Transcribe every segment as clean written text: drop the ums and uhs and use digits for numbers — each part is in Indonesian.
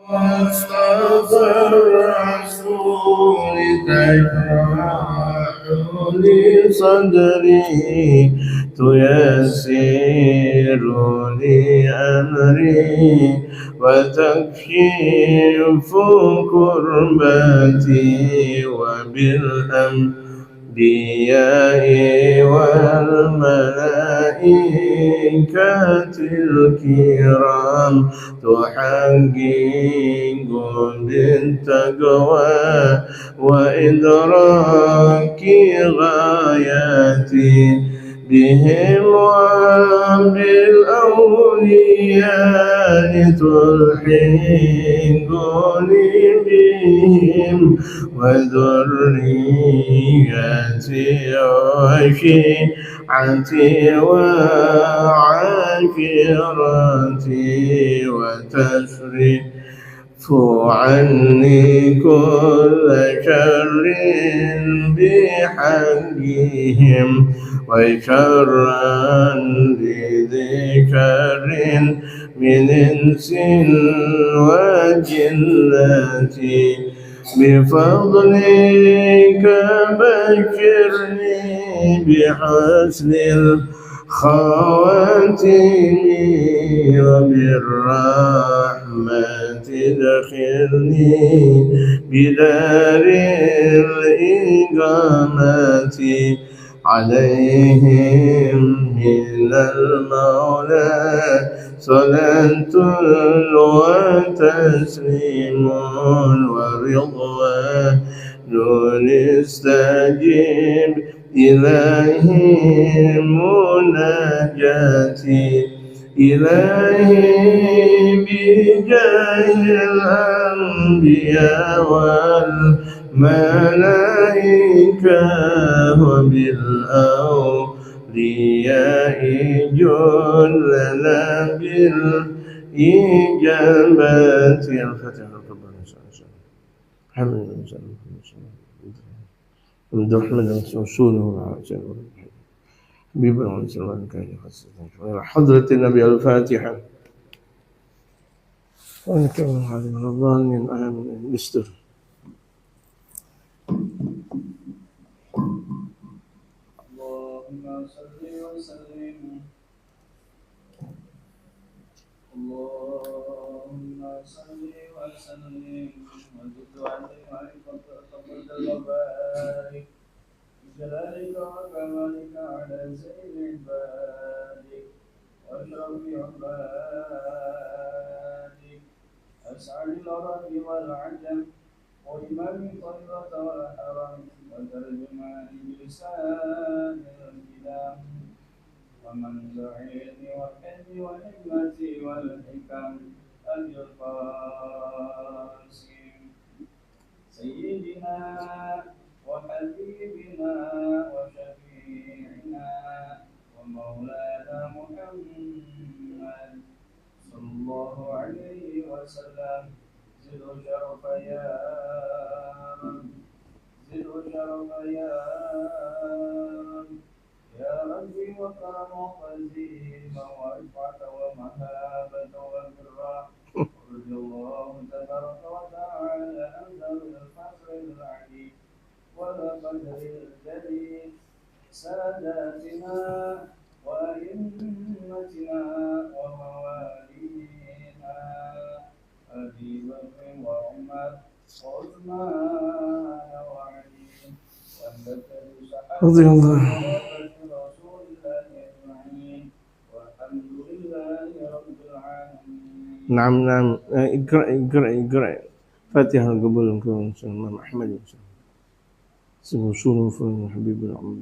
مصطفى الرسول تشرح لي صدري تيسر لي أمري وتكشف كربتي وبالأنبياء والملائكة الكرام تحقق بالتقوى وإدراك غاياتي بهم وبالأولياء تلحقني بهم وذريتي وشيعتي وعشيرتي وتسري عني كل شر بحقهم وشرا لذي شر من إنس وجنة بفضلك بشرني بحسن الخواتم وبالرحمة ادخلني بدار الإقامة عليهم من المولى صلاة وتسليم ورضوان استجب إلهي مناجاتي إلهي بجاه الأنبياء والملائكة وبالأولياء جلنا بالإجابات الفاتحة الحمد لله عبد الرحمن رسوله حبيب الله كان حضرة النبي الفاتحة ونكمل هذه رمضان من أهم الاستر اللهم صل وسلم اللهم صل وسلم وزد عليه معرفة تفضل وبارك بجلالك وكمالك على سيد عبادك واشرف عبادك اسعد العرب والعجم وإمام طيبة والحرم وترجمان بلسان الكلام ومن العلم والحلم والحكمة والحكم أبي القاسم سيدنا وحبيبنا وشفيعنا ومولانا محمد صلى الله عليه وسلم زد شرف يا رب زد شرف يا ربي وكرم وتزيم ورفعة ومهابة وبرا رضي الله تبارك وتعالى عن ذوي الفخر العلي والقدر الجليل ساداتنا وأئمتنا وموالينا أبي بكر وعمر وعثمان وعلي رضي الله رسول الله أجمعين والحمد لله رب العالمين. نعم اقرأ فاتحة قبل الإمام أحمد سبحانه وتعالى حبيب العمر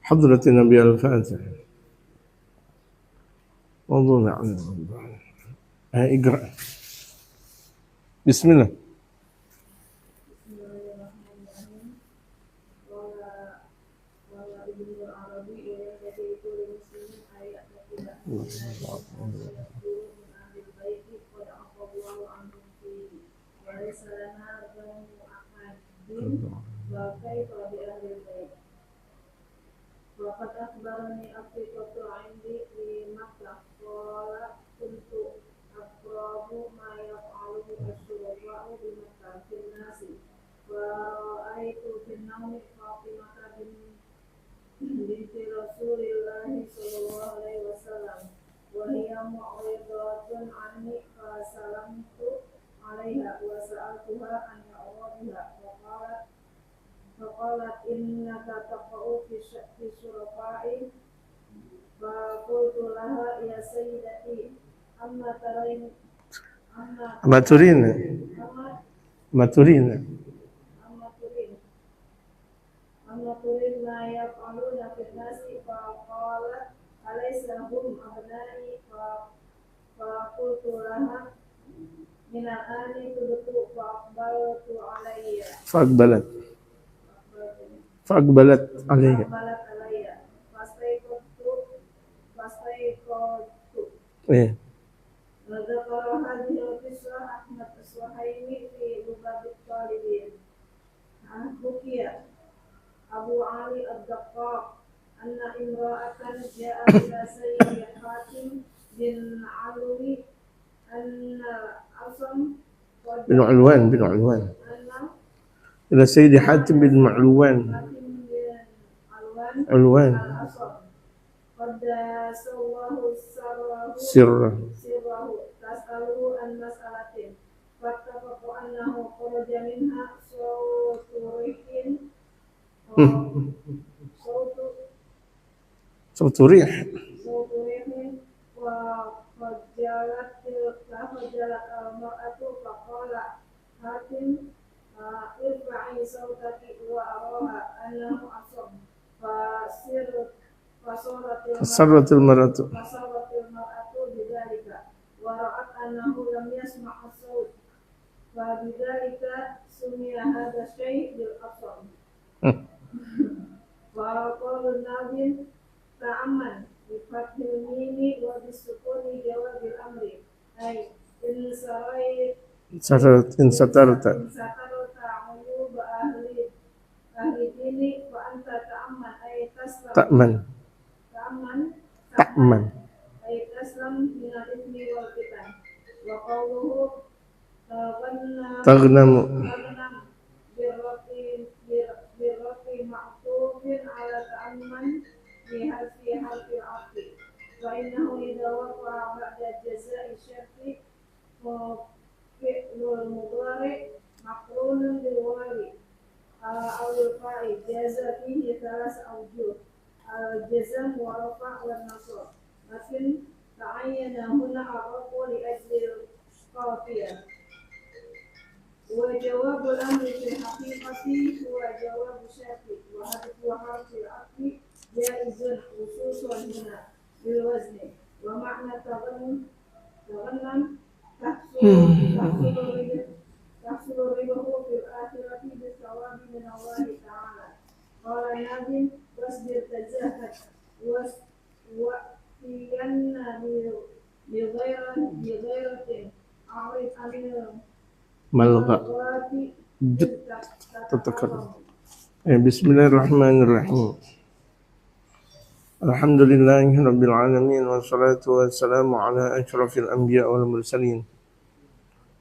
حضرة النبي الفاتح موضوع عن اقرأ بسم الله. معرضة عني فسلمت عليها وسألتها عن أعراضها فقالت إنك تقع في الشرفاء فقلت لها يا سيدتي أما ترين Maturin. أما ترين ما يفعلون في الناس فقالت أليس هم أبنائي فقلت لها من الآن تبت فأقبلت علي فاستيقظت وذكر هذه القصة أحمد الصهيمي في لباب الطالبين. حكي أبو علي الدقاق أن امرأة جاء إلى سيد حاتم بن علوي أن الأصم بن علوان إلى سيد حاتم بن علوان الأصم قد سواه سره تسأله عن مسألة فاتفقوا أنه خرج منها صوت ريح فخجلت المرأة فقال حاتم ارفعي صوتك وأراها أنه أصم فسرت المرأة بذلك ورأت أنه لم يسمع الصوت فبذلك سمي هذا الشيء بالأصم. وقال الناظم تأمن بفتح الميم وبالسكون جواب الأمر أي إن سترت عيوب أهل الدين فأنت تأمن أي تأمن أي تسلم من الإثم والفتن. وقوله تغنم بالرفع معطوف على تأمن في حرف العطف فإنه إذا وقع بعد جزاء الشرط فعل المضارع مقرون بالواو أو الفاء جاز فيه ثلاث أوجه الجزم والرفع والنصب لكن تعين هنا الرفع لأجل القافية. وجواب الأمر في الحقيقة هو جواب الشرط وحذف حرف العطف جائز خصوصا هنا بالوزن. ومعنى تغنم تحصل ربه في الآخرة بالثواب من الله تعالى. قال الناظم واصبر تزهد وأتين بغيرة أعرض عن ملغى تتكرر. بسم الله الرحمن الرحيم. الحمد لله رب العالمين والصلاة والسلام على أشرف الأنبياء والمرسلين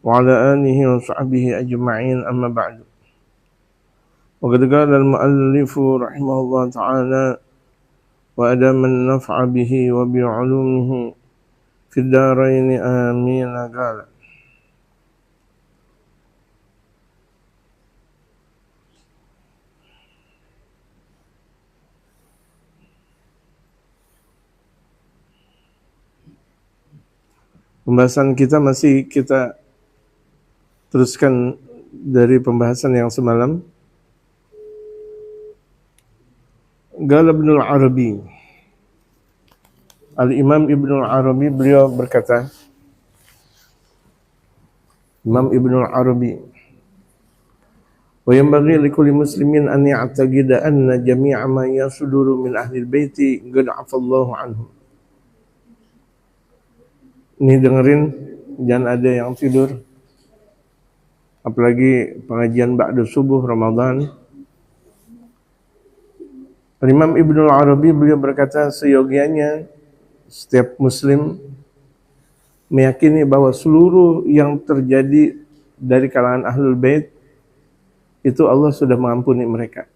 وعلى آله وصحبه أجمعين أما بعد. وقد قال المؤلف رحمه الله تعالى وأدام النفع به وبعلومه في الدارين آمين قال pembahasan kita masih kita teruskan dari pembahasan yang semalam. Qala Ibnul Arabi, Al-Imam Ibnul Arabi beliau berkata, Imam Ibnul Arabi, wa yanbaghi likulli muslimin an ya'taqida anna jami'a ma yasduru min ahli al-baiti qad 'afallahu anhum. Ini dengerin, jangan ada yang tidur. Apalagi pengajian ba'da subuh Ramadan. Imam Ibnul Arabi beliau berkata seyogianya setiap muslim meyakini bahwa seluruh yang terjadi dari kalangan Ahlul Bait itu Allah sudah mengampuni mereka.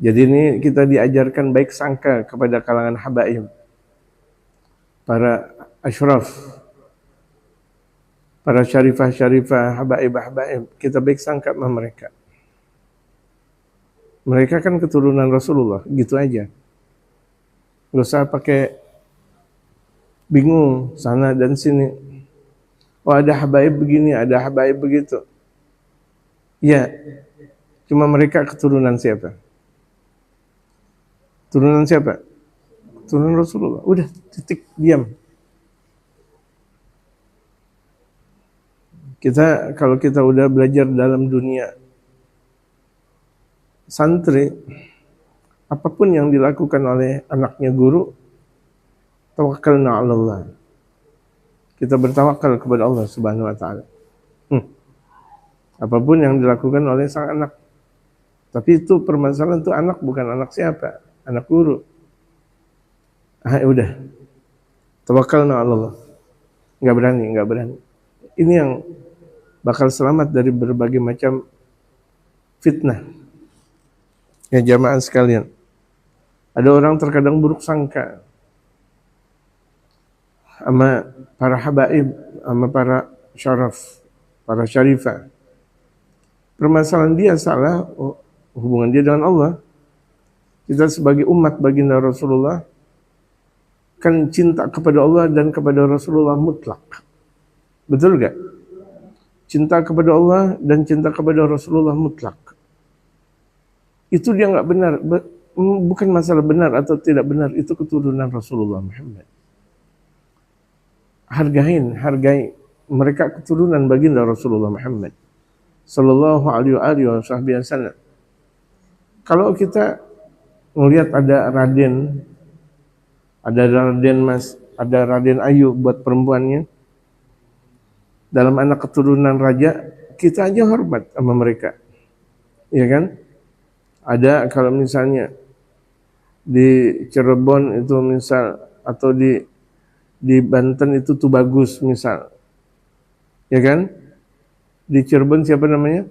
Jadi ini kita diajarkan baik sangka kepada kalangan habaib. para asyraf, para syarifah-syarifah, habaib-habaib, kita baik sangka sama mereka. Mereka kan keturunan Rasulullah, gitu aja. Gak usah pakai bingung sana dan sini. Oh ada habaib begini, ada habaib begitu. Ya, cuma mereka keturunan siapa? Turunan siapa? Turunan Rasulullah. Udah, titik, diam. Kalau kita udah belajar dalam dunia santri, apapun yang dilakukan oleh anaknya guru, tawakkalna 'ala Allah. Kita bertawakal kepada Allah Subhanahu wa taala. Apapun yang dilakukan oleh sang anak. Tapi itu permasalahan itu anak bukan anak siapa? Anak guru. Udah. Tawakkalna 'ala Allah. Enggak berani. Ini yang bakal selamat dari berbagai macam fitnah. Ya jamaah sekalian. Ada orang terkadang buruk sangka sama para habaib, sama para syaraf, para syarifah. Permasalahan dia salah hubungan dia dengan Allah. Kita sebagai umat baginda Rasulullah kan cinta kepada Allah dan kepada Rasulullah mutlak. Betul gak? Cinta kepada Allah dan cinta kepada Rasulullah mutlak. Itu dia nggak benar. Bukan masalah benar atau tidak benar. Itu keturunan Rasulullah Muhammad. Hargai mereka keturunan baginda Rasulullah Muhammad sallallahu alaihi wasallam. Kalau kita melihat ada Raden Mas, ada Raden Ayu buat perempuannya dalam anak keturunan raja, kita aja hormat sama mereka. Ya kan? Ada kalau misalnya di Cirebon itu misal, atau di Banten itu tuh bagus misal, ya kan? Di Cirebon siapa namanya?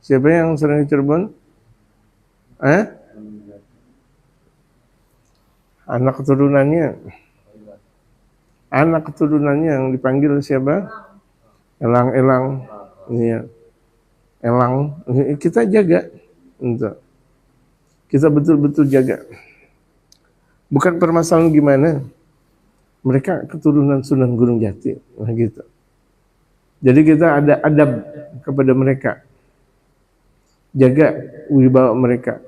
Siapa yang sering di Cirebon? Anak keturunannya yang dipanggil siapa? Elang. Iya. Elang. Kita jaga. Kita betul-betul jaga. Bukan permasalahan gimana. Mereka keturunan Sunan Gunung Jati, gitu. Jadi kita ada adab kepada mereka, jaga wibawa mereka.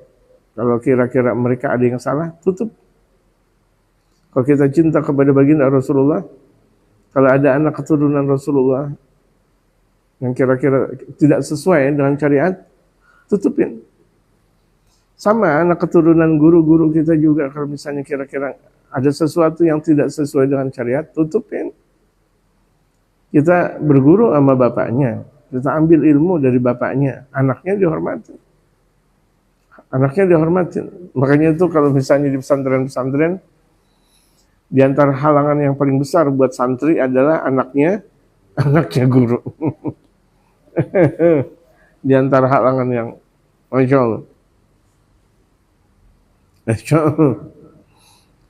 Kalau kira-kira mereka ada yang salah, tutup. Kalau kita cinta kepada baginda Rasulullah, kalau ada anak keturunan Rasulullah yang kira-kira tidak sesuai dengan syariat, tutupin. Sama anak keturunan guru-guru kita juga, kalau misalnya kira-kira ada sesuatu yang tidak sesuai dengan syariat, tutupin. Kita berguru sama bapaknya, kita ambil ilmu dari bapaknya, anaknya dihormatin. Makanya itu kalau misalnya di pesantren-pesantren, di antara halangan yang paling besar buat santri adalah anaknya guru. Di antara halangan yang, Masya Allah.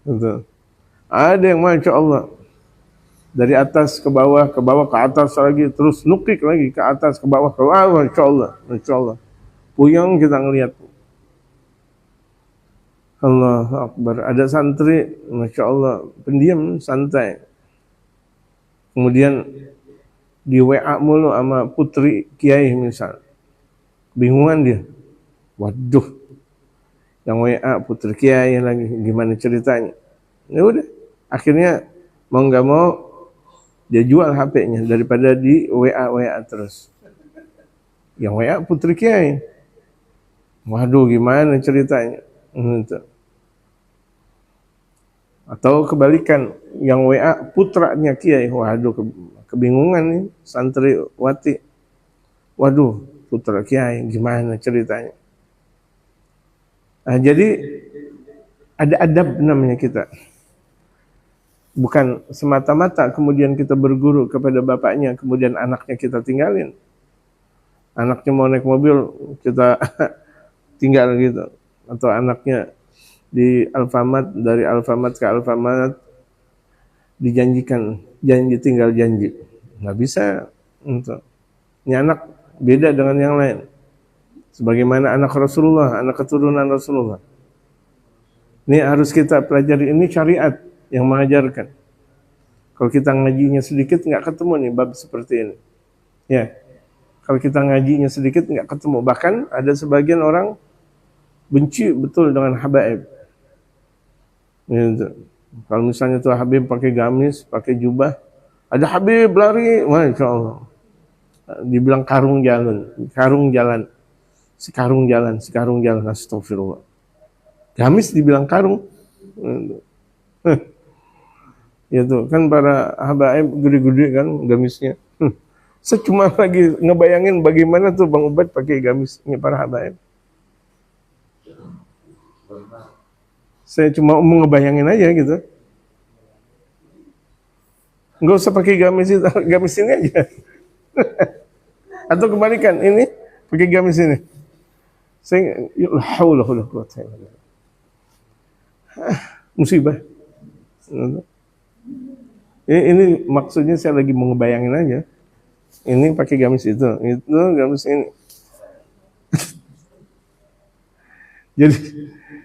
Betul. Ada yang Masya Allah dari atas ke bawah ke atas lagi, terus nukik lagi ke atas ke bawah Masya Allah. Puyeng kita ngelihat. Allahu Akbar. Ada santri Masya Allah pendiam, santai, kemudian di WA mulu sama putri kiai misal, bingungan dia. Waduh, yang WA putri kiai lagi, gimana ceritanya? Ya udah, akhirnya mau nggak mau dia jual HP-nya daripada di WA terus. Yang WA putri kiai, waduh gimana ceritanya? Atau kebalikan, yang WA putranya kiai, waduh kebingungan nih santri wati. Waduh, putra kiai gimana ceritanya? Nah, jadi ada adab namanya kita. Bukan semata-mata kemudian kita berguru kepada bapaknya, kemudian anaknya kita tinggalin. Anaknya mau naik mobil, kita tinggal gitu. Atau anaknya di Alfamart, dari Alfamart ke Alfamart, dijanjikan janji tinggal janji. Nggak bisa untuk ini anak beda dengan yang lain. Sebagaimana anak Rasulullah, anak keturunan Rasulullah. Ini harus kita pelajari, ini syariat yang mengajarkan. Kalau kita ngajinya sedikit nggak ketemu nih bab seperti ini. Ya, kalau kita ngajinya sedikit nggak ketemu. Bahkan ada sebagian orang benci betul dengan habaib. Gitu. Kalau misalnya tuh Habib pakai gamis, pakai jubah, ada Habib lari, masya Allah. Dibilang karung jalan, sekarung jalan, astagfirullah. Gamis dibilang karung. Ya tuh, kan para habaib gede-gede kan gamisnya. Saya cuma lagi ngebayangin bagaimana tuh Bang Ubad pakai gamisnya para habaib. Saya cuma mau ngebayangin aja gitu. Nggak usah pakai gamis ini aja. Atau kebalikan, ini pakai gamis ini. Saya la haula wala quwwata illa billah. Musibah. Ini maksudnya saya lagi mau ngebayangin aja. Ini pakai gamis itu gamis ini.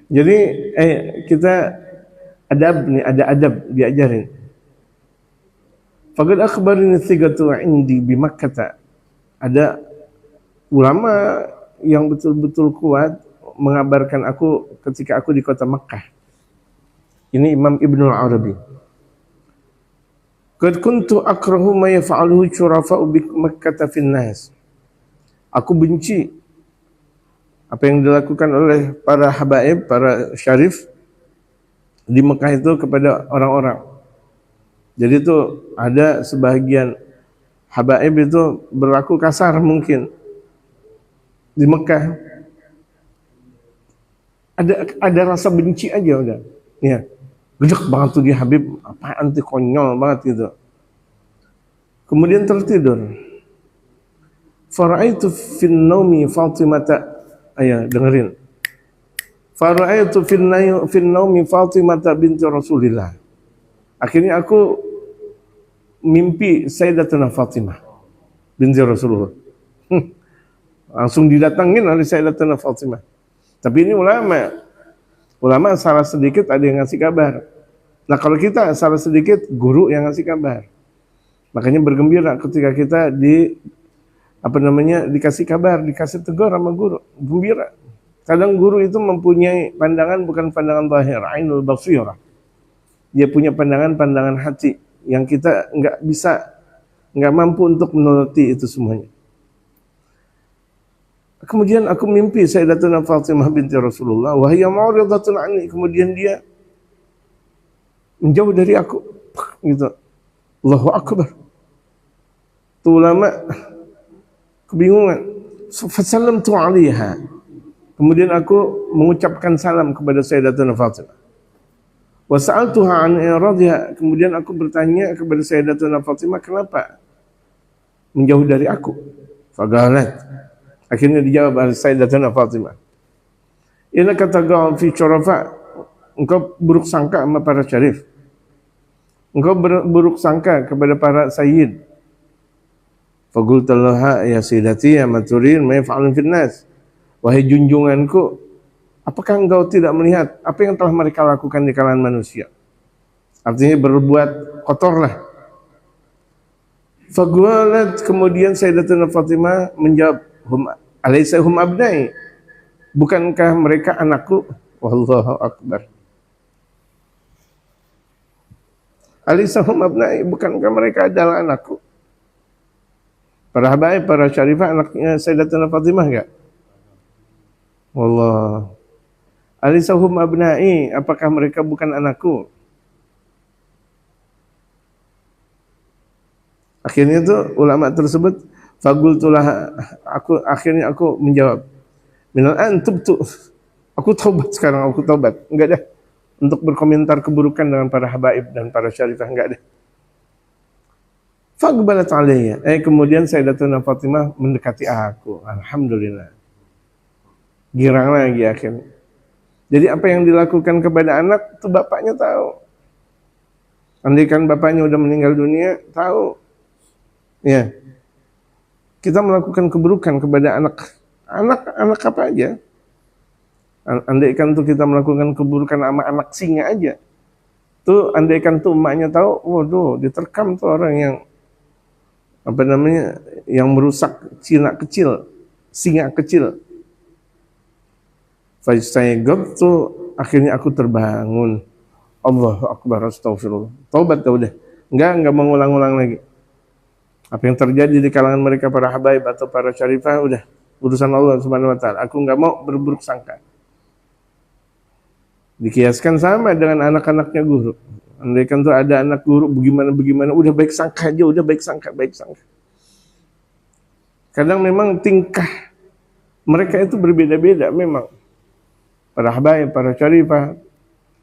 Jadi kita adab nih, ada adab diajarin. Faqad akhbarani thigatu indi bi Makkah. Ada ulama yang betul-betul kuat mengabarkan aku ketika aku di kota Makkah. Ini Imam Ibnu Arabi. Qad kuntu akrahu ma yaf'aluhu syurafa'u bi Makkah fin nas. Aku benci apa yang dilakukan oleh para habaib, para syarif di Mekah itu kepada orang-orang. Jadi itu ada sebagian habaib itu berlaku kasar mungkin di Mekah. Ada rasa benci aja udah. Ya. Gedek banget tuh dia Habib, apaan tuh konyol banget gitu. Kemudian tertidur. Fara'aitu fin naumi Fatimata. Ayo dengerin. Fara'aitu fin naumi Fatimata binti Rasulillah. Akhirnya aku mimpi Sayyidatuna Fatimah binti Rasulullah. Langsung didatangin oleh Sayyidatuna Fatimah. Tapi ini ulama salah sedikit ada yang ngasih kabar. Nah kalau kita salah sedikit, guru yang ngasih kabar. Makanya bergembira ketika kita dikasih kabar, dikasih tegur sama guru, gembira. Kadang guru itu mempunyai pandangan bukan pandangan zahir, ainul basirah. Dia punya pandangan hati yang kita nggak mampu untuk menuruti itu semuanya. Kemudian aku mimpi Sayyidatuna Fatimah binti Rasulullah wa hiya mu'ridatun anni, kemudian dia menjauh dari aku gitu. Allahu akbar. Tuh ulama kebingungan. Fasallamtu 'alaiha. Kemudian aku mengucapkan salam kepada Sayyidatuna Fatimah. Wa sa'altuha 'an iradha. Kemudian aku bertanya kepada Sayyidatuna Fatimah, kenapa menjauh dari aku? Faqalat. Akhirnya dijawab oleh Sayyidatuna Fatimah. Ina kata ga'am fi syurafa, engkau buruk sangka sama para syarif. Engkau buruk sangka kepada para sayyid. Faqultu laha ya sayyidati ya maturin ma yaf'alun fil nas. Wahai junjunganku, apakah engkau tidak melihat apa yang telah mereka lakukan di kalangan manusia? Artinya berbuat kotorlah. Faqalat, kemudian Sayyidatuna Fatimah menjawab, alaysa hum abnai, bukankah mereka anakku? Wallahu akbar. Alaysa hum abnai, bukankah mereka adalah anakku? Para habaib, para syarifah anaknya Sayyidatuna Fatimah enggak? Wallah. Alaysa hum abnai, apakah mereka bukan anakku? Akhirnya tuh ulama tersebut faqultulah, akhirnya aku menjawab, minal an tubtu, aku taubat sekarang, aku taubat. Enggak dah untuk berkomentar keburukan dengan para habaib dan para syarifah, enggak dah. Faqbalat alayya, kemudian Sayyidatuna Fatimah mendekati aku. Alhamdulillah. Girang lagi akhirnya. Jadi apa yang dilakukan kepada anak itu bapaknya tahu. Andaikan bapaknya udah meninggal dunia, tahu ya, kita melakukan keburukan kepada anak apa aja. Andaikan tuh kita melakukan keburukan sama anak singa aja. Tuh andaikan tuh emaknya tahu, waduh, diterkam tuh orang yang apa namanya, yang merusak singa kecil. Faistayqab tuh akhirnya aku terbangun. Allahu Akbar, astagfirullah. Taubat udah. Enggak mengulang-ulang lagi. Apa yang terjadi di kalangan mereka para habaib atau para syarifah udah urusan Allah Subhanahu wa taala. Aku enggak mau berburuk sangka. Dikiaskan sama dengan anak-anaknya guru. Andaikan tuh ada anak guru bagaimana, udah baik sangka aja, udah baik sangka. Kadang memang tingkah mereka itu berbeda-beda memang. Para habaib, para syarifah,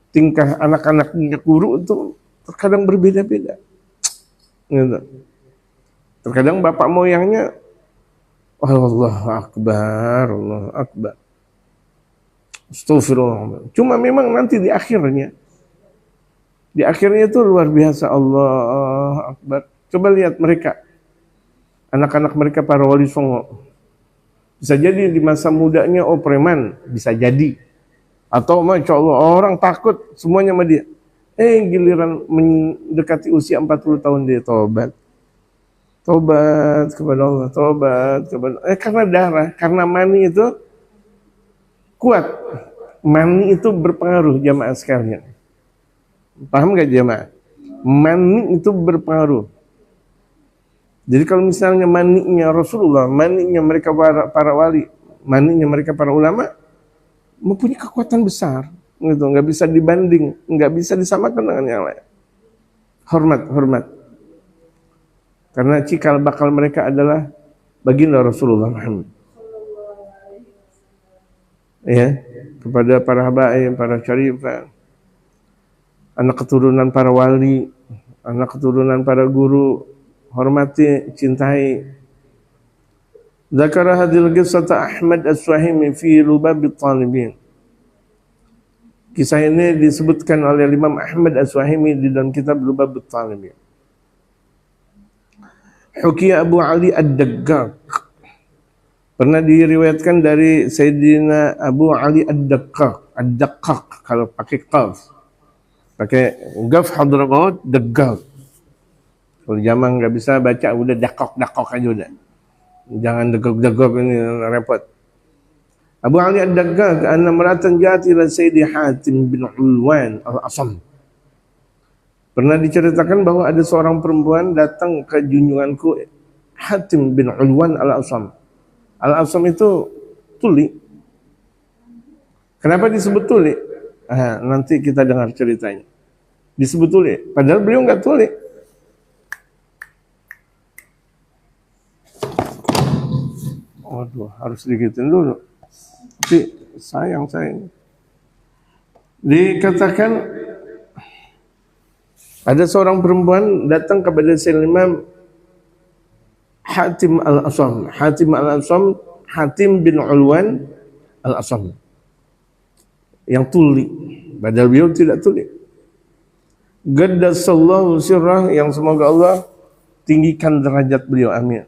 tingkah anak-anaknya guru itu terkadang berbeda-beda. Gitu. Terkadang bapak moyangnya Allahu Akbar. Astagfirullah. Cuma memang nanti di akhirnya itu luar biasa. Allah Akbar. Coba lihat mereka, anak-anak mereka para wali songo. Bisa jadi di masa mudanya preman, bisa jadi. Atau masya Allah orang takut semuanya sama dia. Giliran mendekati usia 40 tahun dia tobat kepada Allah, karena darah, karena mani itu kuat. Mani itu berpengaruh jamaah sekalian. Paham gak jamaah? Mani itu berpengaruh. Jadi kalau misalnya maninya Rasulullah, maninya mereka para wali, maninya mereka para ulama, mempunyai kekuatan besar. Gitu, nggak bisa dibanding, nggak bisa disamakan dengan yang lain. Hormat. Karena cikal bakal mereka adalah baginda Rasulullah Muhammad. Ya, kepada para habaib, para syarifah, anak keturunan para wali, anak keturunan para guru, hormati, cintai. Zakara hadil qissata Ahmad As-Suhaimi fi Lubab At-Talibin. Kisah ini disebutkan oleh Imam Ahmad As-Suhaimi di dalam kitab Lubab At-Talibin. Hukiya Abu Ali Ad-Daqqaq. Pernah diriwayatkan dari Sayyidina Abu Ali Ad-Daqqaq kalau pakai qaf. Pakai qaf hadramaut Daqqaq. Kalau zaman enggak bisa baca udah dakok aja udah. Jangan degok ini repot. Abu Ali Ad-Daqqaq anna maratan ja'at ila Sayyidi Hatim bin Ulwan Al-Asam. Pernah diceritakan bahwa ada seorang perempuan datang ke junjunganku Hatim bin Ulwan Al-Asam. Al-Asam itu tuli. Kenapa disebut tuli? Nanti kita dengar ceritanya. Disebut tuli, padahal beliau enggak tuli. Waduh, harus digitin dulu. Tapi sayang. Dikatakan ada seorang perempuan datang kepada Sayyidina Imam Hatim Al-Asam. Hatim bin Ulwan Al-Asam. Yang tuli. Padahal beliau tidak tuli. Gaddasallahu sirrah, yang semoga Allah tinggikan derajat beliau. Amin.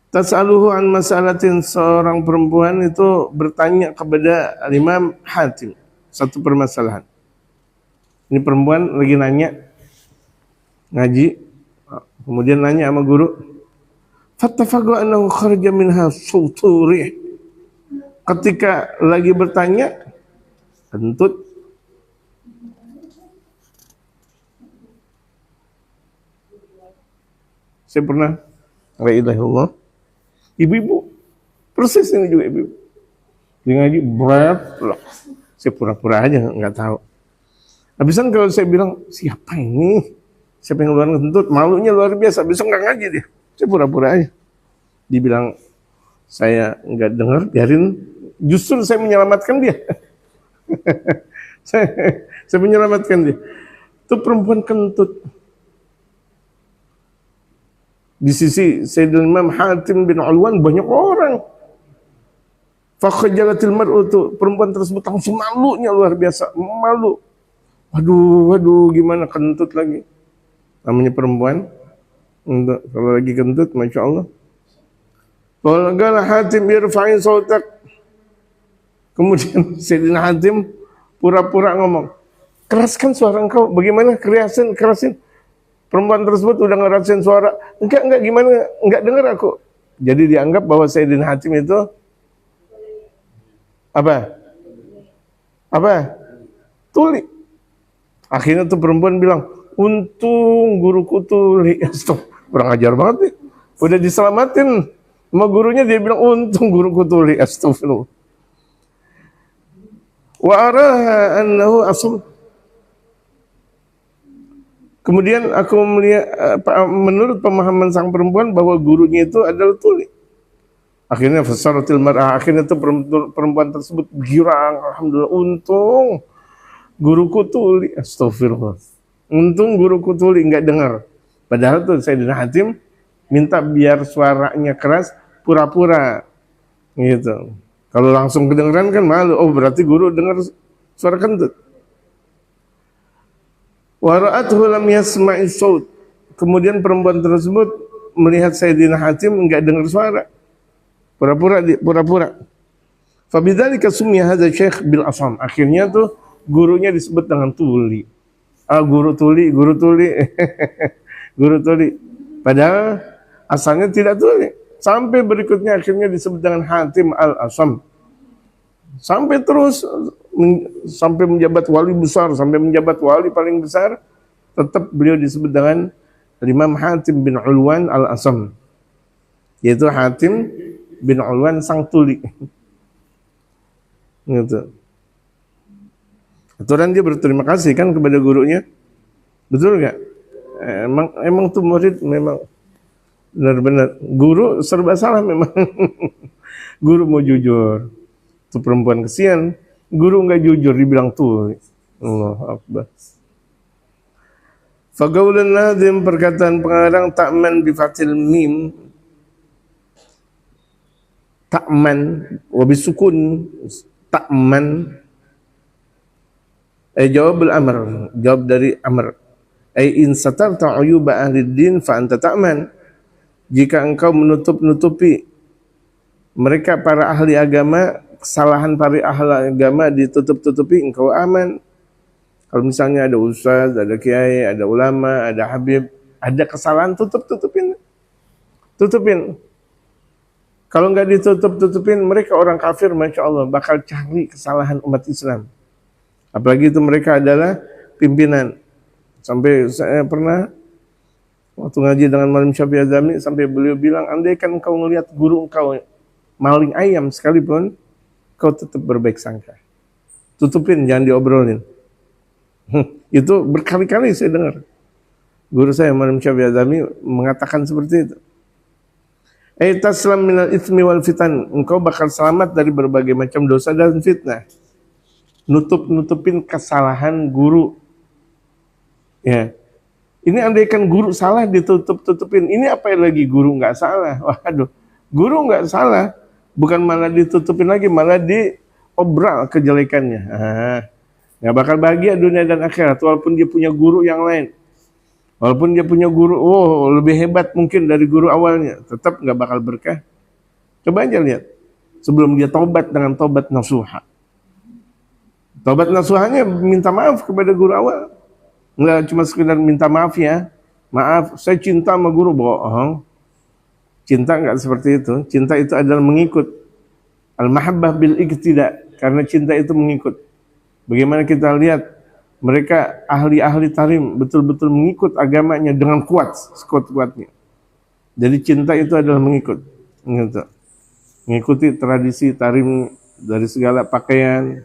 Tas'aluhu an mas'alatin, seorang perempuan itu bertanya kepada Imam Hatim satu permasalahan. Ini perempuan lagi nanya ngaji, kemudian nanya sama guru. Fattafaqu annahu kharaja minha sawturi. Ketika lagi bertanya, kentut. Saya pernah, la ilaha illallah, ibu-ibu, persis ini juga ibu-ibu. Dia ngaji berat, saya pura-pura aja nggak tahu. Habisan kalau saya bilang, siapa ini? Siapa yang ngeluarin kentut? Malunya luar biasa, besok nggak ngaji dia. Saya pura-pura aja. Dibilang, saya nggak dengar, biarin. Justru saya menyelamatkan dia. saya menyelamatkan dia. Itu perempuan kentut. Di sisi Sayyidina Imam Hatim bin Ulwan banyak orang. Fakhajalatil mar'u, perempuan tersebut langsung malunya luar biasa, malu. Waduh, gimana kentut lagi. Namanya perempuan, untuk kalau lagi kentut, masya Allah. Qala Hatim irfa'in sautak. Kemudian Sayyidina Hatim pura-pura ngomong, keraskan suara engkau. Bagaimana? Kerasin. Perempuan tersebut udah ngerasin suara. Enggak, gimana? Enggak dengar aku. Jadi dianggap bahwa Sayyidina Hatim itu apa? Tuli. Akhirnya tuh perempuan bilang, untung guruku tuli. Stop, kurang ajar banget nih. Udah diselamatin sama gurunya, dia bilang untung guruku tuli. Astagfirullah. Wa araha annahu asam. Kemudian aku melihat menurut pemahaman sang perempuan bahwa gurunya itu adalah tuli. Akhirnya fasaratil mar'ah, akhirnya itu perempuan tersebut girang, alhamdulillah, untung guruku tuli. Astagfirullah. Untung guruku tuli, enggak dengar. Padahal tuh Sayyidina Hatim minta biar suaranya keras, pura-pura gitu. Kalau langsung kedengeran kan malu. Oh, berarti guru dengar suara kentut. Wa ra'atuhu lam yasma'i saut. Kemudian perempuan tersebut melihat Sayyidina Hatim enggak dengar suara. Pura-pura. Fabidzalika summiya hadza syekh bil asam. Akhirnya tuh gurunya disebut dengan tuli. Guru tuli. Guru tuli. Padahal asalnya tidak tuli. Sampai berikutnya akhirnya disebut dengan Hatim al-Asam. Sampai terus sampai menjabat wali besar, sampai menjabat wali paling besar, tetap beliau disebut dengan Imam Hatim bin Ulwan al-Asam. Yaitu Hatim bin Ulwan sang tuli. Gitu. Aturan dia berterima kasih kan kepada gurunya. Betul enggak? Emang tuh murid memang benar-benar guru serba salah memang. Guru mau jujur, tuh perempuan kesian. Guru enggak jujur, dibilang tuli. Allahu Akbar. Fagaulun nazim, perkataan pengarang, ta'man bi fathil mim, ta'man wa bisukun ta'man, jawab al-amr, jawab dari amr. In satarta uyuba ahli din fa anta ta'man. Jika engkau menutupi mereka para ahli agama, kesalahan para ahli agama ditutup-tutupi, engkau aman. Kalau misalnya ada ustaz, ada kiai, ada ulama, ada habib, ada kesalahan, tutupin. Kalau nggak ditutup-tutupin, mereka orang kafir, masya Allah, bakal cari kesalahan umat Islam. Apalagi itu mereka adalah pimpinan. Sampai saya pernah waktu ngaji dengan Malim Syafi'i Azami, sampai beliau bilang, andaikan engkau ngelihat guru engkau maling ayam sekalipun, kau tetap berbaik sangka. Tutupin, jangan diobrolin. Itu berkali-kali saya dengar. Guru saya Malim Syafi'i Azami mengatakan seperti itu. Taslam minal itsmi wal fitan, engkau bakal selamat dari berbagai macam dosa dan fitnah. Nutupin kesalahan guru. Ya. Ini andaikan guru salah ditutup-tutupin. Ini apa lagi guru nggak salah? Waduh, guru nggak salah, bukan malah ditutupin lagi, malah diobral kejelekannya. Nggak bakal bahagia dunia dan akhirat, walaupun dia punya guru yang lain. Walaupun dia punya guru, lebih hebat mungkin dari guru awalnya, tetap nggak bakal berkah. Coba aja lihat, sebelum dia taubat dengan taubat nasuha. Taubat nasuhanya minta maaf kepada guru awal. Nggak cuma sekedar minta maaf ya. Maaf, saya cinta sama guru, bohong. Cinta nggak seperti itu. Cinta itu adalah mengikut. Al-mahabbah bil iqtida, karena cinta itu mengikut. Bagaimana kita lihat mereka ahli-ahli tarim betul-betul mengikut agamanya dengan kuat, sekuat-kuatnya. Jadi cinta itu adalah mengikut. Gitu. Mengikuti tradisi tarim dari segala pakaian,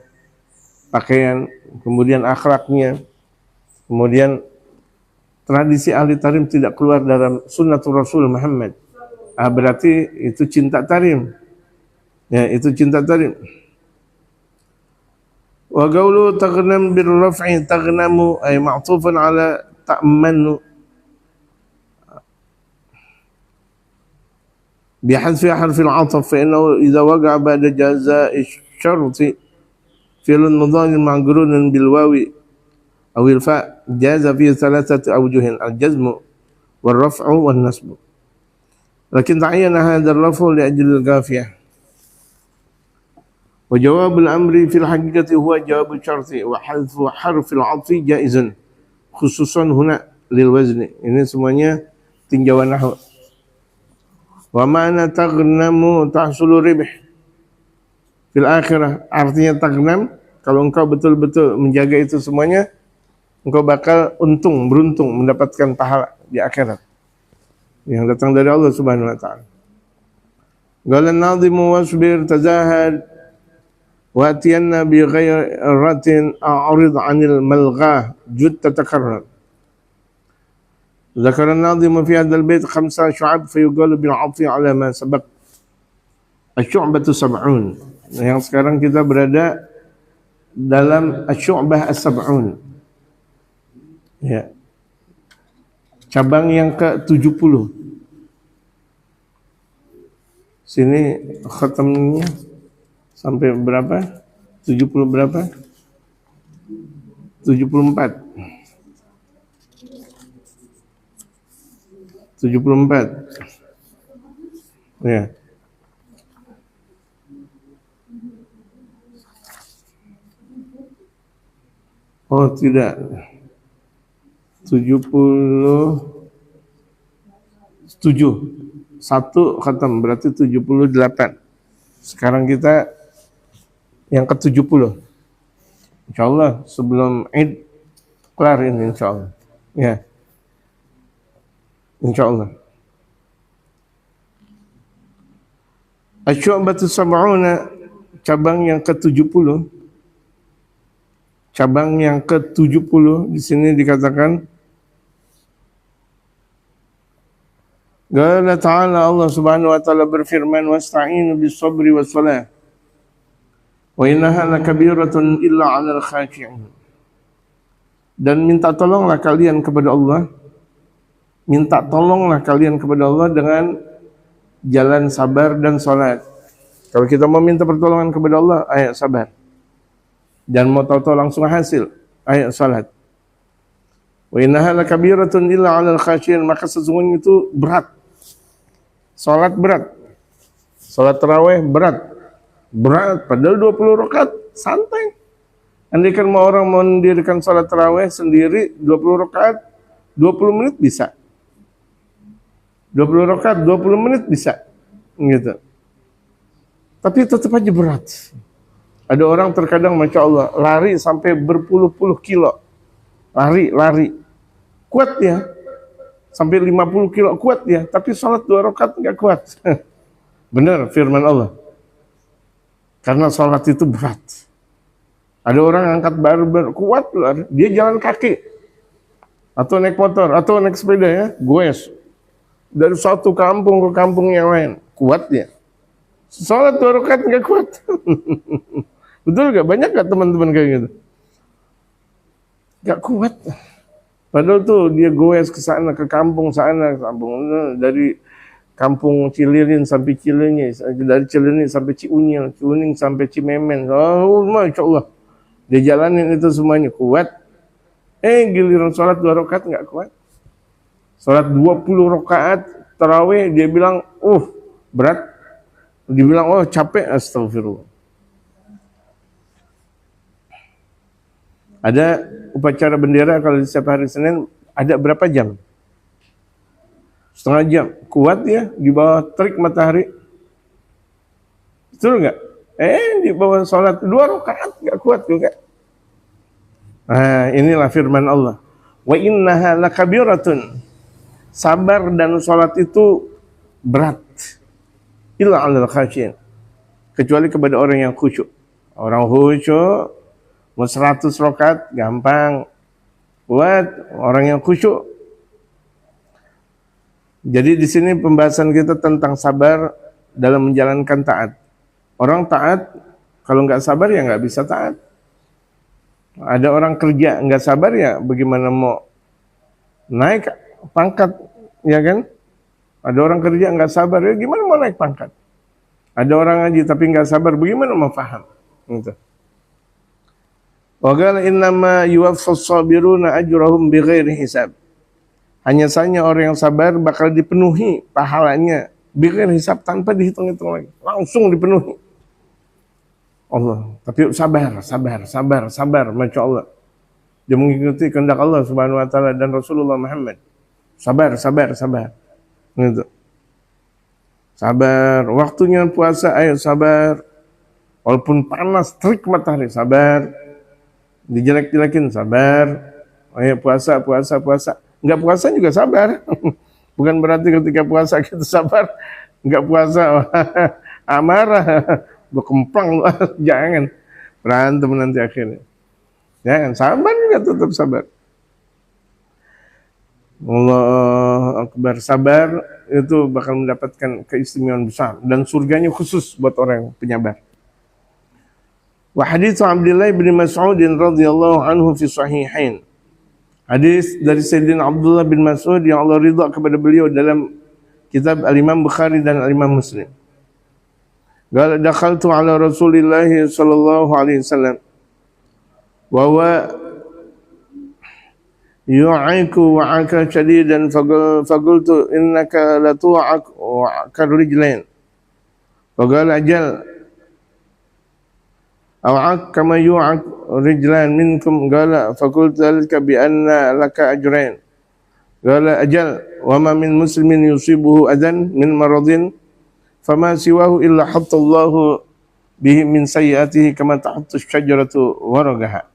kemudian akhlaknya, kemudian tradisi ahli tarim tidak keluar dalam sunnatul Rasul Muhammad. Berarti itu cinta tarim. Ya, itu cinta tarim. Wa qawlu taghnam bir raf'i taghnamu ay ma'tufun ala ta'manu bi hadfi harf al-'atf fa innahu idza waqa'a ba'da jazaa'i ash-shart fi'l mudhari ma'qurun bil wawi awil fa jaza fi thalathati awjuhin al-jazmu wal raf'u wan nasbu. Lakin ta'ayyana hadha al-lafzu li ajli al-ghafiyah. Wa jawab al-amri fil haqiqati huwa jawab syarti wa hadfu harf al-'athfi jaizun khususan huna lil wazni. Ini semuanya tinjauan nahwu. Wa ma'na taghnamu tahsulu ribh fil akhirah, artinya tagnam, kalau engkau betul-betul menjaga itu semuanya, engkau bakal untung, beruntung mendapatkan pahala di akhirat yang datang dari Allah Subhanahu wa taala. Qala an-nadhimu wasbir tazahad wa atiyanna bi ghairatin a'rid 'anil malghah jud tatakarrar. ذكر الناظم في هذا البيت 5 شعب فيقال بالعطف على ما سبق. الشعبة 70. Yang sekarang kita berada dalam Asy-Syu'bah As-Sab'un. Ya. Cabang yang ke-70. Sini khatamnya sampai berapa? 70 berapa? 74. 74. Ya. Oh tidak. 77. Satu khatam berarti 78. Sekarang kita yang ke-70. Insyaallah sebelum Id kelar ini insyaallah. Ya. Insyaallah. Asy-Syu'batu Sab'una, cabang yang ke-70. Cabang yang ke-70 di sini dikatakan Qala ta'ala, Allah Subhanahu wa taala berfirman, wasta'inu bis-sabri was-salah wa innaha lakabiratun illa 'alal khashi'in. Dan minta tolonglah kalian kepada Allah. Minta tolonglah kalian kepada Allah dengan jalan sabar dan salat. Kalau kita mau minta pertolongan kepada Allah, ayo sabar. Dan mau tahu-tahu langsung hasil, ayo salat. Wa innaha lakabiratun illa 'alal khashi'in, maka sesungguhnya itu berat. Salat berat. Salat tarawih berat. Berat, padahal 20 rakaat santai. Andaikan mau orang mendirikan salat tarawih sendiri 20 rakaat 20 menit bisa. 20 rakaat 20 menit bisa. Gitu. Tapi tetap aja berat. Ada orang terkadang Masya Allah lari sampai berpuluh-puluh kilo. Lari. Kuat ya. Sampai 50 kilo kuat ya. Tapi sholat 2 rakaat enggak kuat. Benar firman Allah. Karena sholat itu berat. Ada orang angkat barbar kuat loh. Dia jalan kaki. Atau naik motor. Atau naik sepeda ya. Goes. Dari satu kampung ke kampung yang lain. Kuat ya. Sholat 2 rakaat enggak kuat. Betul gak? Banyak gak teman-teman kayak gitu? Gak kuat. Padahal tuh dia goes ke sana, ke kampung sana, dari kampung Cilirin sampai Cilenyi, dari Cilenyi sampai Ciunyil, Ciunyil sampai Cimemen. Oh, Masya Allah. Dia jalanin itu semuanya kuat. Giliran sholat 2 rakaat nggak kuat. Sholat 20 rakaat tarawih dia bilang, berat. Dia bilang, capek, astagfirullah. Ada upacara bendera kalau di setiap hari Senin ada berapa jam? Setengah jam. Kuat ya di bawah terik matahari. Betul nggak? Di bawah sholat 2 rakaat nggak kuat juga. Nah, inilah firman Allah. Wa innaha lakabiratun. Sabar dan sholat itu berat. Illa 'alal khashiyin. Kecuali kepada orang yang khusyuk. Orang khusyuk mau 100 rakaat gampang. Buat orang yang khusyuk. Jadi di sini pembahasan kita tentang sabar dalam menjalankan taat. Orang taat kalau nggak sabar ya nggak bisa taat. Ada orang kerja nggak sabar ya bagaimana mau naik pangkat, ya kan? Ada orang kerja nggak sabar ya gimana mau naik pangkat? Ada orang ngaji tapi nggak sabar bagaimana mau paham? Gitu. Wa qala innama yuwaffas sabiruna ajrahum bighairi hisab. Hanya saja orang yang sabar bakal dipenuhi pahalanya bighairi hisab, tanpa dihitung-hitung lagi. Langsung dipenuhi. Allah. Tapi sabar, Masya Allah. Dia mengikuti kehendak Allah Subhanahu wa taala dan Rasulullah Muhammad. Sabar. Gitu. Sabar. Waktunya puasa, ayo sabar. Walaupun panas terik matahari, sabar. Dijelek-jelekin, sabar. Ayo puasa. Enggak puasa juga sabar. Bukan berarti ketika puasa kita sabar, enggak puasa amarah, gue kemplang, jangan. Berantem nanti akhirnya. Jangan, sabar juga, tetap sabar. Allah Akbar. Sabar itu bakal mendapatkan keistimewaan besar dan surganya khusus buat orang yang penyabar. Wa hadits Abdullah bin Mas'ud radhiyallahu anhu fi sahihain. Hadis dari Sayyidina Abdullah bin Mas'ud yang Allah ridha kepada beliau dalam kitab Al-Imam Bukhari dan Al-Imam Muslim. Qala dakhaltu ala Rasulillah sallallahu alaihi wasallam wa huwa yu'iku wa'aka shadidan faqultu innaka latu'ak wa'aka rijlain. Faqala ajal aw'ak kama yu'ak rijlan minkum. Qala faqultu dhalika bi anna laka ajrain. Qala ajal wa ma min muslimin yusibuhu adan min maradin fama siwahu illa hattallahu bihi min sayyiatihi kama tahattu asy-syajaratu waraqaha.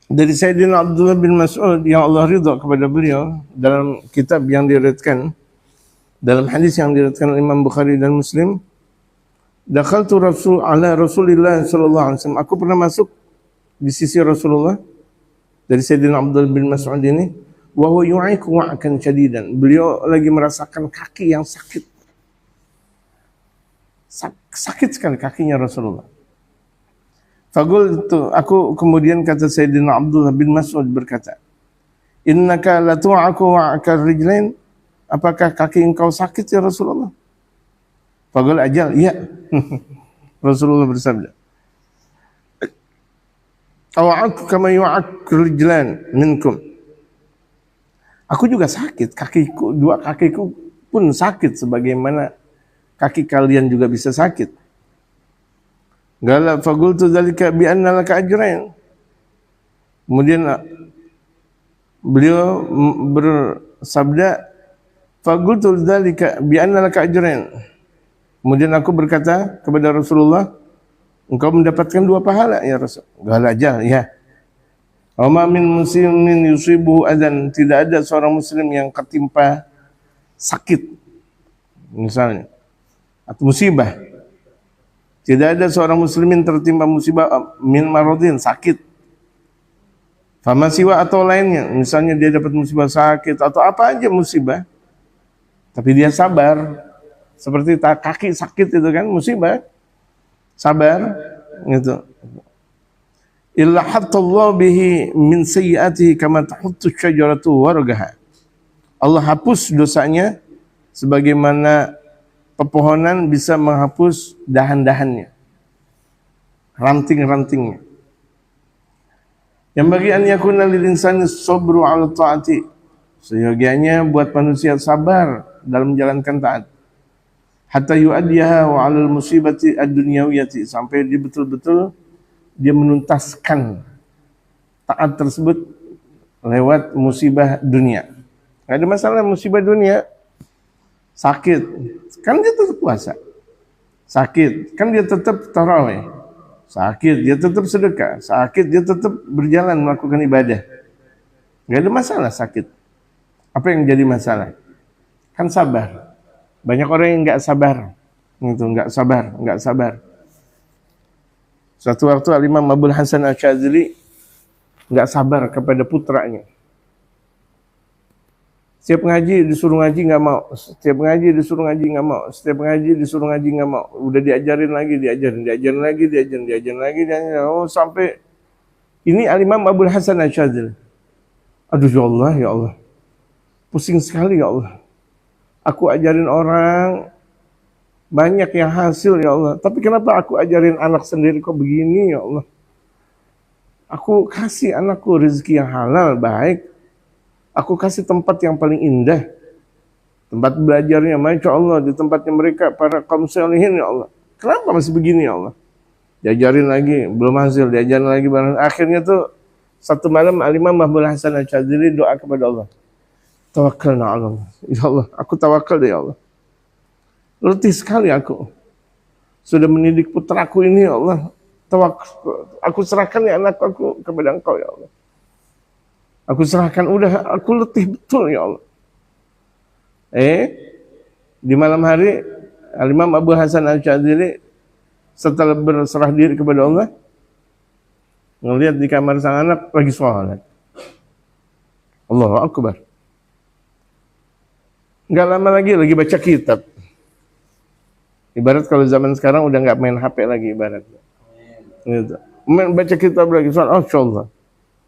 Dari Sayyidina Abdullah bin Mas'ud yang Allah ridha kepada beliau dalam kitab yang diriwayatkan, dalam hadis yang diriwayatkan Imam Bukhari dan Muslim, dakhaltu ala Rasulillah sallallahu alaihi wasallam. Aku pernah masuk di sisi Rasulullah, dari Sayyidina Abdullah bin Mas'ud ini, wa huwa yu'iku wa'kan shadidan. Beliau lagi merasakan kaki yang sakit. Sakit sekali kakinya Rasulullah. Faqultu, aku kemudian kata Sayyidina Abdullah bin Mas'ud berkata, innaka latu'aku wa'aka rijlain. Apakah kaki engkau sakit ya Rasulullah? Faqala ajal, iya. Rasulullah bersabda, awa'aku kama yu'ak rijlan minkum. Aku juga sakit, kakiku, dua kakiku pun sakit sebagaimana kaki kalian juga bisa sakit. Qala faqultu dzalika bi anna laka ajrain. Kemudian beliau bersabda, faqultu dzalika bi anna laka ajrain. Kemudian aku berkata kepada Rasulullah, engkau mendapatkan dua pahala ya Rasul. Qala ajal, ya. Wa ma min muslimin yusibuhu adan. Tidak ada seorang muslim yang ketimpa sakit. misalnya, atau musibah. Tidak ada seorang muslimin tertimpa musibah min maradin, sakit. Fama siwa atau lainnya, misalnya dia dapat musibah sakit atau apa aja musibah, tapi dia sabar. Seperti kaki sakit itu kan musibah, sabar gitu. Illa hattallahu bihi min sayyiatihi kama tahuttu syajaratu warqaha. Allah hapus dosanya sebagaimana pepohonan bisa menghapus dahan-dahannya, ranting-rantingnya. Yang bagi an yakuna lil insani sabru 'ala ta'ati. Seyogianya buat manusia sabar dalam menjalankan taat. Hatta yu'addiha wa 'alal musibati ad-dunyawiyati, sampai dia betul-betul dia menuntaskan taat tersebut lewat musibah dunia. Nggak ada masalah musibah dunia. Sakit, kan dia tetap puasa. Sakit, kan dia tetap tarawih. Sakit, dia tetap sedekah. Sakit, dia tetap berjalan melakukan ibadah. Nggak ada masalah sakit. Apa yang jadi masalah? Kan sabar. Banyak orang yang nggak sabar. Gitu, nggak sabar. Suatu waktu Al-Imam Abul Hasan Asyadzili nggak sabar kepada putranya. Setiap ngaji disuruh ngaji nggak mau, setiap ngaji disuruh ngaji nggak mau, setiap ngaji disuruh ngaji nggak mau. Udah diajarin lagi, diajarin lagi, oh sampai ini Al-Imam Abul Hasan Asyadzili. Aduh ya Allah, pusing sekali ya Allah. Aku ajarin orang banyak yang hasil ya Allah, tapi kenapa aku ajarin anak sendiri kok begini ya Allah? Aku kasih anakku rezeki yang halal, baik. Aku kasih tempat yang paling indah, tempat belajarnya, masya Allah, di tempatnya mereka para kaum salihin ya Allah. Kenapa masih begini ya Allah? Diajarin lagi, belum hasil, diajarin lagi. Akhirnya tuh satu malam Al-Imam Abul Hasan Asyadzili doa kepada Allah. Tawakkalna Allah. Ya Allah, aku tawakal deh ya Allah. Letih sekali aku. Sudah mendidik putraku ini ya Allah. Aku serahkan ya anak aku kepada Engkau ya Allah. Aku serahkan, udah aku letih betul ya Allah. Di malam hari Al-Imam Abu Hasan Asyadzili setelah berserah diri kepada Allah, ngelihat di kamar sang anak lagi sholat. Allahu Akbar. Nggak lama lagi baca kitab. Ibarat kalau zaman sekarang udah nggak main HP lagi ibaratnya. Gitu. Baca kitab lagi, sholat. Allah.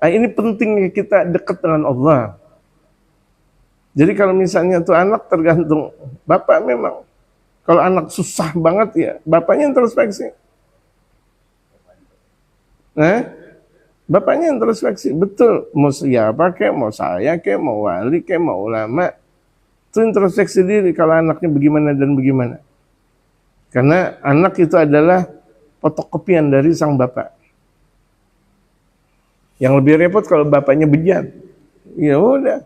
Nah, ini pentingnya kita dekat dengan Allah. Jadi kalau misalnya tuh anak tergantung bapak memang. Kalau anak susah banget ya, bapaknya introspeksi. Bapaknya introspeksi, betul. Mau siapa kek, mau saya kek, mau wali kek, mau ulama. Itu introspeksi diri kalau anaknya bagaimana dan bagaimana. Karena anak itu adalah fotokopian dari sang bapak. Yang lebih repot kalau bapaknya bejat. Ya udah.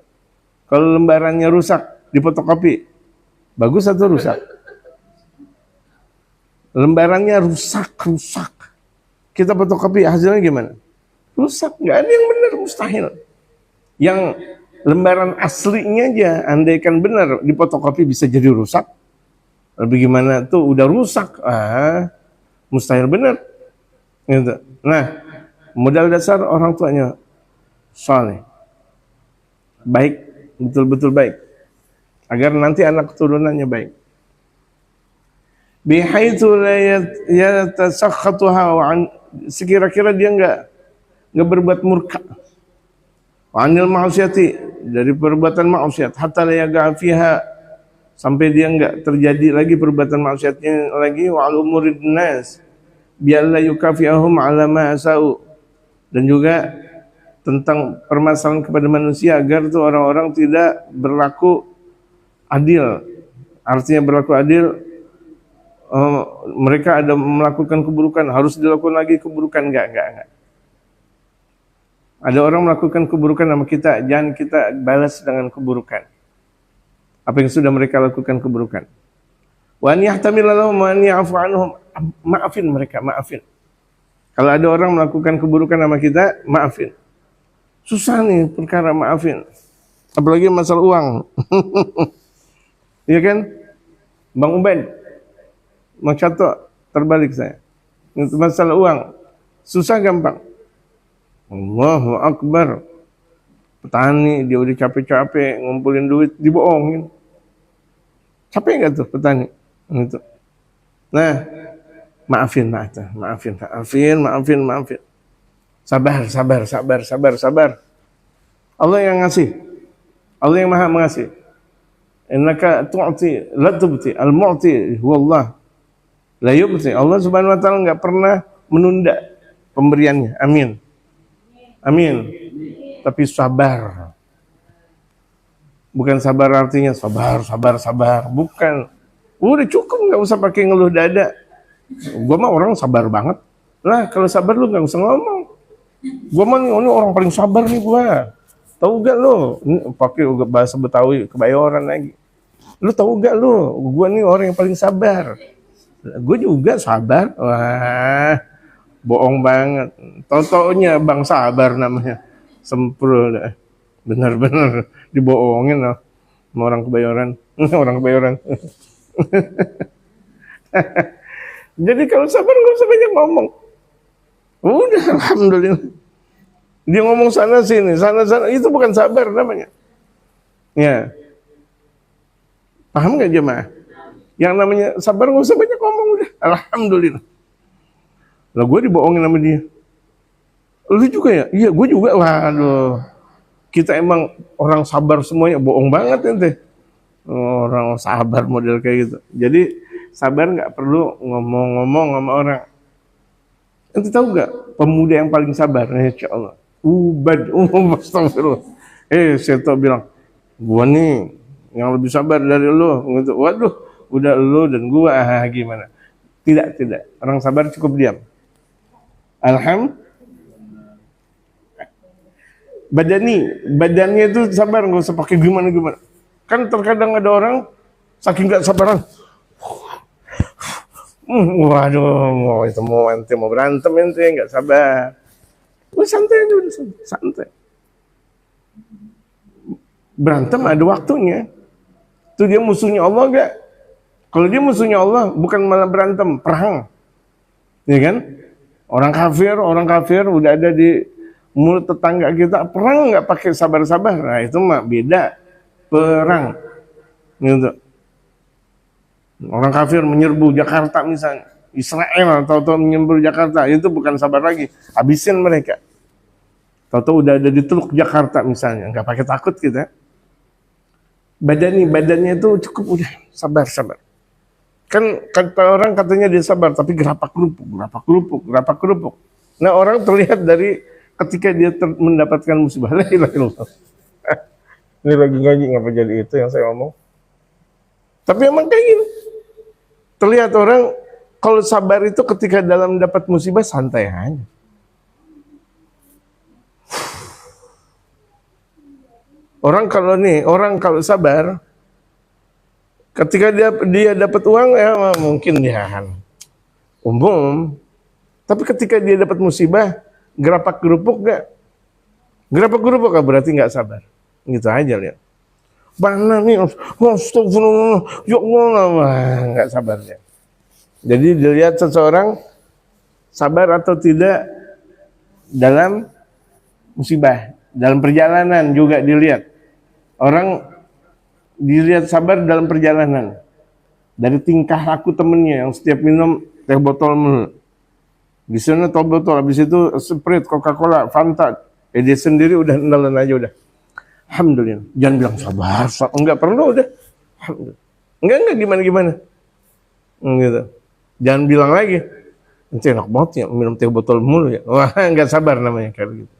Kalau lembarannya rusak, difotokopi. Bagus atau rusak? Lembarannya rusak. Kita fotokopi, hasilnya gimana? Rusak, nggak ada yang benar, mustahil. Yang lembaran aslinya aja, andaikan benar difotokopi bisa jadi rusak. Bagaimana tuh udah rusak? Mustahil benar. Gitu. Nah, modal dasar orang tuanya saleh, baik, betul-betul baik, agar nanti anak keturunannya baik. Bihaitsu la yatasakhatuha wa sekira-kira dia enggak berbuat murka. Wa anil ma'siyati, dari perbuatan maksiat, hatta la yaga fiha, sampai dia enggak terjadi lagi perbuatan maksiatnya lagi. Wa al umurid nas bialla yukafiahum ala ma asau, dan juga tentang permasalahan kepada manusia agar tuh orang-orang tidak berlaku adil. Artinya berlaku adil, mereka ada melakukan keburukan, harus dilakukan lagi keburukan, enggak. Ada orang melakukan keburukan sama kita, jangan kita balas dengan keburukan apa yang sudah mereka lakukan keburukan. Wa an yahtamilahum wa an ya'fu anhum, maafin mereka, maafin. Kalau ada orang melakukan keburukan sama kita, maafin. Susah nih perkara maafin. Apalagi masalah uang. Iya kan? Bang Ubaid, Bang Syato, terbalik saya. Untuk masalah uang, susah gampang. Allahu Akbar. Petani dia udah capek-capek ngumpulin duit, dibohongin. Capek nggak tuh petani? Gitu. Nah, maafin. Sabar. Allah yang ngasih. Allah yang maha mengasih. Innaka tu'ti la tubti al-mu'ti huwallah la yubti. Allah Subhanahu wa taala enggak pernah menunda pemberiannya. Amin. Tapi sabar. Bukan sabar artinya sabar. Bukan. Udah cukup, enggak usah pakai ngeluh dada. Gua mah orang sabar banget. Lah, kalau sabar lu enggak usah ngomong. Gua mah ini orang paling sabar nih gua. Tahu gak lo? Ini pakai bahasa Betawi kebayoran lagi. Lu tahu gak lo? Gua nih orang yang paling sabar. Gue juga sabar. Wah, bohong banget. Tau-taunya Bang Sabar namanya. Semprul dah. Bener-bener dibohongin loh sama orang kebayoran. Orang kebayoran. Jadi kalau sabar gak usah banyak ngomong. Udah, alhamdulillah. Dia ngomong sana sini, itu bukan sabar namanya. Ya. Paham nggak jemaah? Yang namanya sabar nggak usah banyak ngomong udah. Alhamdulillah. Lah gue dibohongin sama dia. Lu juga ya? Iya, gue juga. Waduh. Kita emang orang sabar semuanya, bohong banget ente. Orang sabar model kayak gitu. Jadi sabar nggak perlu ngomong-ngomong sama orang. Ente tahu nggak pemuda yang paling sabar? Insya Allah. Ubad, astagfirullah. Seto bilang, gua nih yang lebih sabar dari lo. Gitu. Waduh, udah lo dan gua gimana? Tidak. Orang sabar cukup diam. Badannya itu sabar, nggak usah pakai gimana. Kan terkadang ada orang saking nggak sabaran. Waduh, ente mau berantem ente nggak sabar. Santai aja udah santai. Berantem ada waktunya. Itu dia musuhnya Allah enggak? Kalau dia musuhnya Allah bukan malah berantem, perang. Ya kan? Orang kafir udah ada di mulut tetangga kita, perang enggak pakai sabar-sabar. Nah, itu mah beda. Perang. Gitu. Orang kafir menyerbu Jakarta misalnya. Israel atau menyerbu Jakarta, itu bukan sabar lagi. Habisin mereka. Tahu udah ada di Teluk Jakarta misalnya, nggak pakai takut kita. Badannya itu cukup udah sabar. Kan kata orang katanya dia sabar, tapi gerapak kerupuk. Nah orang terlihat dari ketika dia mendapatkan musibah. Ini lagi ngaji ngapa jadi itu yang saya ngomong. Tapi emang kayak gini. Terlihat orang kalau sabar itu ketika dalam mendapat musibah santai aja. Orang kalau sabar, ketika dia dapat uang ya mungkin dia umum. Tapi ketika dia dapat musibah, gerapak gerupuk berarti nggak sabar. Gitu aja lihat. Mana nih? Astagfirullah, ya Allah, nggak sabar ya. Jadi dilihat seseorang sabar atau tidak dalam musibah, dalam perjalanan juga dilihat. Orang dilihat sabar dalam perjalanan. Dari tingkah laku temennya yang setiap minum teh botol mulu. Di sana teh botol, habis itu Sprite, Coca-Cola, Fanta. Dia sendiri udah nelan aja udah. Alhamdulillah. Jangan bilang sabar. Enggak perlu udah. Alhamdulillah. Enggak gimana. Gitu. Jangan bilang lagi. Nanti enak banget ya minum teh botol mulu ya. Wah, enggak sabar namanya kayak gitu.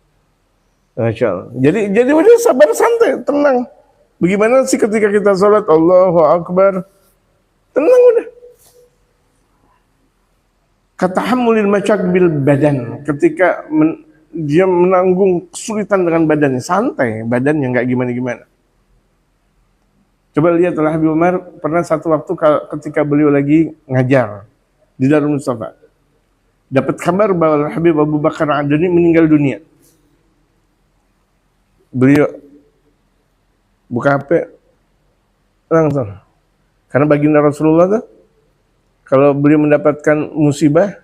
Masya Allah. Jadi udah sabar santai, tenang. Bagaimana sih ketika kita sholat Allahu Akbar? Tenang udah. Katahammulil masyaq bil badan. Ketika dia menanggung kesulitan dengan badannya, santai, badannya nggak gimana-gimana. Coba lihat Habib Umar pernah satu waktu ketika beliau lagi ngajar di Darul Mustafa, dapat kabar bahwa Habib Abu Bakar Adani meninggal dunia. Beliau buka HP langsung, Karena baginda Rasulullah tuh, kalau beliau mendapatkan musibah,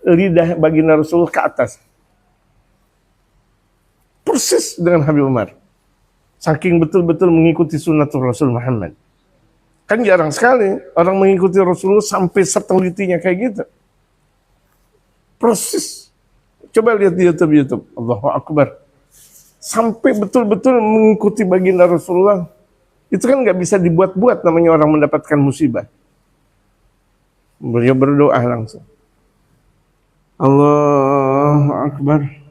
lidah baginda Rasulullah ke atas. Persis dengan Habib Umar. Saking betul-betul mengikuti sunnatul Rasul Muhammad. Kan jarang sekali orang mengikuti Rasulullah sampai setelitinya kayak gitu. Persis. Coba lihat di YouTube. Allahu Akbar. Sampai betul-betul mengikuti baginda Rasulullah. Itu kan nggak bisa dibuat-buat namanya orang mendapatkan musibah. Beliau berdoa langsung. Allahu Akbar.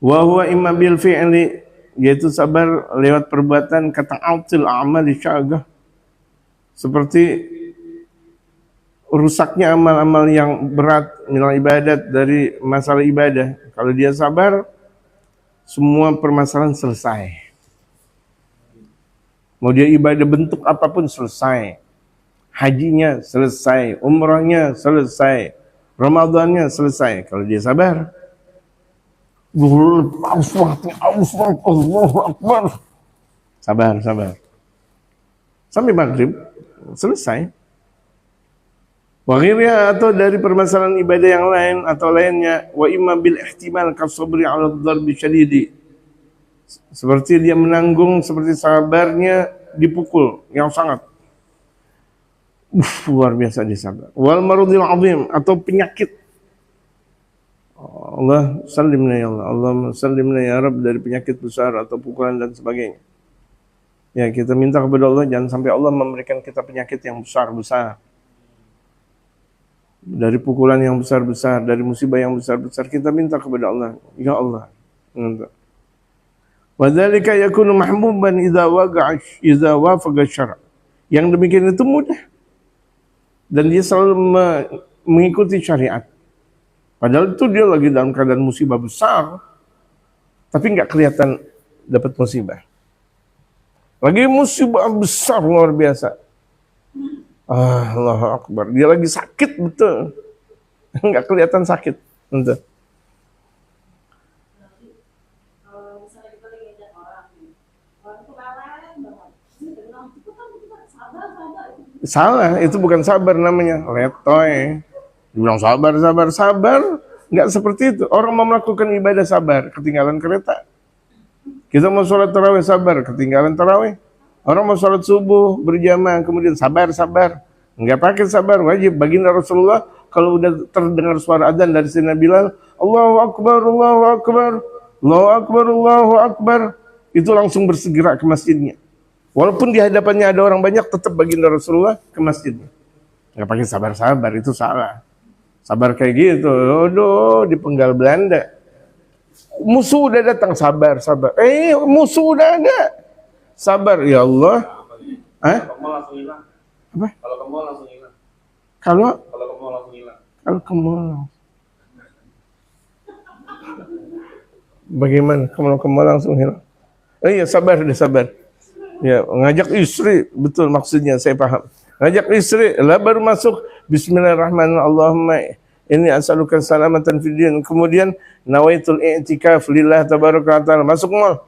Wa huwa imma bil fi'li, yaitu sabar lewat perbuatan, kata atil a'mali syagah, seperti rusaknya amal-amal yang berat minal ibadat, dari masalah ibadah. Kalau dia sabar, semua permasalahan selesai. Mau dia ibadah bentuk apapun selesai. Hajinya selesai, umrahnya selesai, Ramadannya selesai. Kalau dia sabar, Allahu Akbar. Sabar. Sampai maghrib selesai. Waghirnya, atau dari permasalahan ibadah yang lain atau lainnya, wa imma bil ihtimal kasabri 'ala ad-darbi syadidi. Seperti dia menanggung, seperti sabarnya dipukul yang sangat. Luar biasa dia sabar. Wal marudil 'azim, atau penyakit. Allah salimna ya Allah, Allahumma salimna ya Rabb dari penyakit besar atau pukulan dan sebagainya. Ya, kita minta kepada Allah jangan sampai Allah memberikan kita penyakit yang besar-besar. Dari pukulan yang besar-besar, dari musibah yang besar-besar, kita minta kepada Allah, ya Allah. Wa dzalika yakunu mahbuban idza wafaqa syara'. Yang demikian itu mudah. Dan dia selalu mengikuti syariat. Padahal itu dia lagi dalam keadaan musibah besar, tapi nggak kelihatan dapat musibah. Lagi musibah besar luar biasa. Allahu Akbar. Dia lagi sakit betul, nggak kelihatan sakit. Betul. Kalau misalnya kita lagi ngajak orang itu keren banget. Kita bilang, kita sabar. Salah, itu bukan sabar namanya, letoy. Dibilang sabar, nggak seperti itu. Orang mau melakukan ibadah sabar, ketinggalan kereta. Kita mau sholat tarawih sabar, ketinggalan tarawih. Orang mau sholat subuh berjamaah, kemudian sabar. Nggak pakai sabar, wajib. Baginda Rasulullah, kalau udah terdengar suara adzan dari Sayyidina Bilal, Allahu Akbar, Allahu Akbar, Allahu Akbar, Allahu Akbar, itu langsung bersegera ke masjidnya. Walaupun di hadapannya ada orang banyak, tetap baginda Rasulullah ke masjidnya. Nggak pakai sabar, itu salah. Sabar kayak gitu, aduh, dipenggal Belanda. Musuh udah datang, sabar. Musuh udah ada. Sabar, ya Allah. Kalau kamu langsung hilang. Apa? Kalau kamu langsung hilang. Kalau kamu langsung hilang. Bagaimana? Kamu langsung hilang. Iya, sabar. Ya, ngajak istri, betul maksudnya, saya paham. Ngajak istri, lah baru masuk bismillahirrahmanirrahim, Allahumma ini as'aluka salamatan fid din. Kemudian nawaitul i'tikaf lillah tabaraka wa taala. Masuk mall.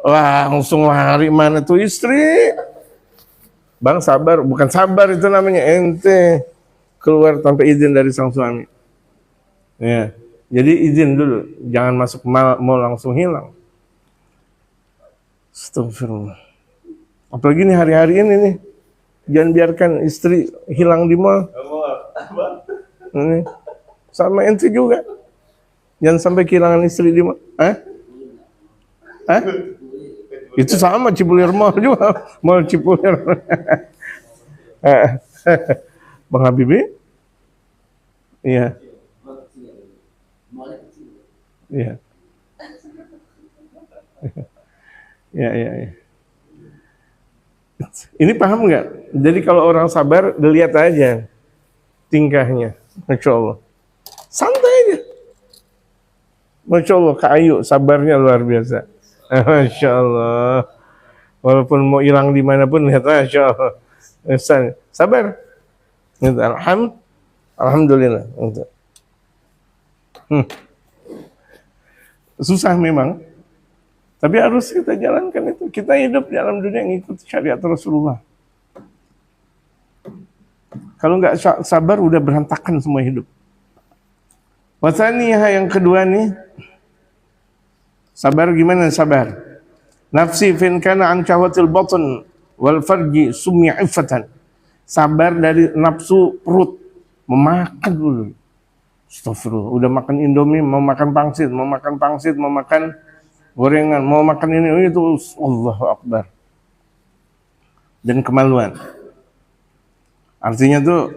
Wah, langsung lari, mana tuh istri? Bang, sabar, bukan sabar itu namanya, ente keluar tanpa izin dari sang suami. Ya. Jadi izin dulu, jangan masuk mall langsung hilang. Astagfirullah. Apalagi nih hari-hari ini nih. Jangan biarkan istri hilang di mall. Ini sama ente juga. Jangan sampai kehilangan istri di mall. Itu sama Cipulir Mall juga. Mall Cipulir. Bang Habibie? Iya. Iya. Iya. Ini paham nggak? Jadi kalau orang sabar, dilihat aja tingkahnya, Masya Allah. Santai aja. Masya Allah, Kak Ayu, sabarnya luar biasa. Masya Allah. Walaupun mau hilang dimanapun, lihat, Masya Allah. Sabar. Alhamdulillah. Susah memang. Tapi harus kita jalankan itu. Kita hidup dalam dunia ngikut syariat Rasulullah. Kalau nggak sabar udah berantakan semua hidup. Wasaniyah yang kedua nih, sabar gimana sabar? Nafsi fin kana an syahwatil batn wal farji sumya iffatan. Sabar dari nafsu perut, memakan dulu. Astagfirullah, udah makan Indomie, mau makan pangsit, mau makan gorengan, mau makan ini itu, Allahu Akbar. Dan kemaluan. Artinya tuh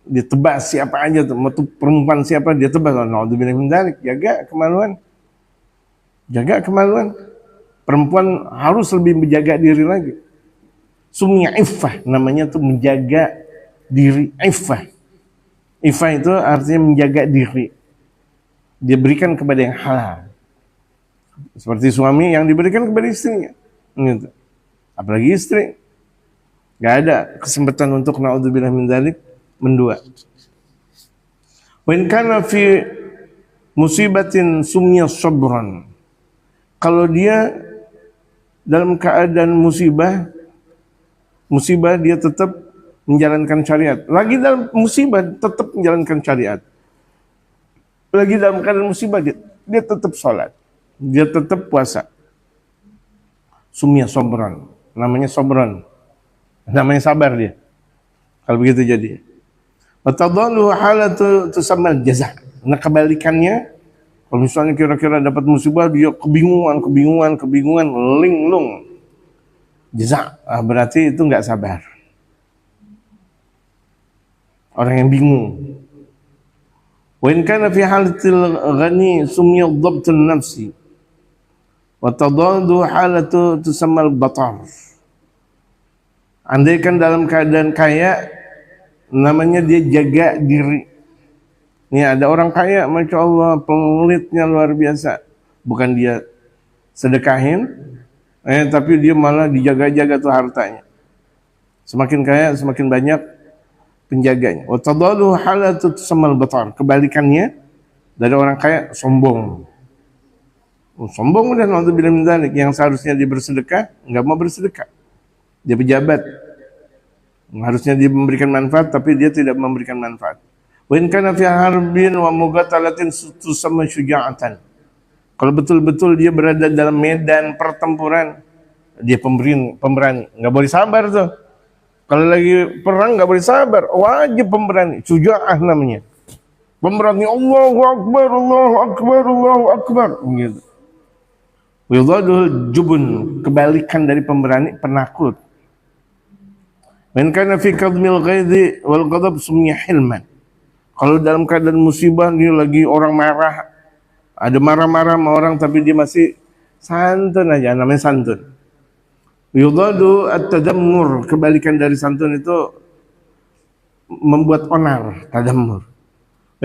ditebas siapa aja tuh, mau tuh perempuan siapa dia tebas. Naudzubillah min dzalik, jaga kemaluan. Jaga kemaluan. Perempuan harus lebih menjaga diri lagi. Sumnya iffah namanya tuh menjaga diri, iffah. Iffah itu artinya menjaga diri. Dia berikan kepada yang halal. Seperti suami yang diberikan kepada istrinya. Gitu. Apalagi istri. Gak ada kesempatan untuk naudzubillah min dzalik mendua. Wa in kana fi musibatin sumya sabran. Kalau dia dalam keadaan musibah dia tetap menjalankan syariat. Lagi dalam musibah tetap menjalankan syariat. Lagi dalam keadaan musibah dia tetap sholat. Dia tetap puasa. Sumya sabran. Namanya sabran. Namanya sabar dia. Kalau begitu jadi. Watadallu halatu tusammal jaza. Nah kebalikannya, kalau misalnya kira-kira dapat musibah dia kebingungan, linglung. Jaza, berarti itu enggak sabar. Orang yang bingung. Wa in kana fi halatil ghani sumya dhabtun nafsi. Watadallu halatu tusammal batar. Andaikan dalam keadaan kaya, namanya dia jaga diri. Nih ada orang kaya, Masya Allah, pelitnya luar biasa. Bukan dia sedekahin, tapi dia malah dijaga-jaga tuh hartanya. Semakin kaya, semakin banyak penjaganya. Wa tadalu halatu tusammal batar. Kebalikannya, dari orang kaya, sombong. Sombong udah, naudzubillah min dzalik. Yang seharusnya dia bersedekah, enggak mau bersedekah. Dia pejabat, harusnya dia memberikan manfaat, tapi dia tidak memberikan manfaat. Wa in kana fi harbin wa muqatalatin tusamma syuja'atan. Kalau betul-betul dia berada dalam medan pertempuran, dia pemberani, nggak boleh sabar tuh. Kalau lagi perang nggak boleh sabar, wajib pemberani, syuja'ah namanya. Pemberani, Allahu Akbar, Allahu Akbar, Allahu Akbar, gitu. Widadul jubun, kebalikan dari pemberani, penakut. Man kana fi kadmil ghaidhi wal ghadab sumya hilman. Kalau dalam keadaan musibah dia lagi orang marah, ada marah-marah sama orang tapi dia masih santun aja, namanya santun. Yudadu at-tadammur, kebalikan dari santun itu membuat onar, tadammur.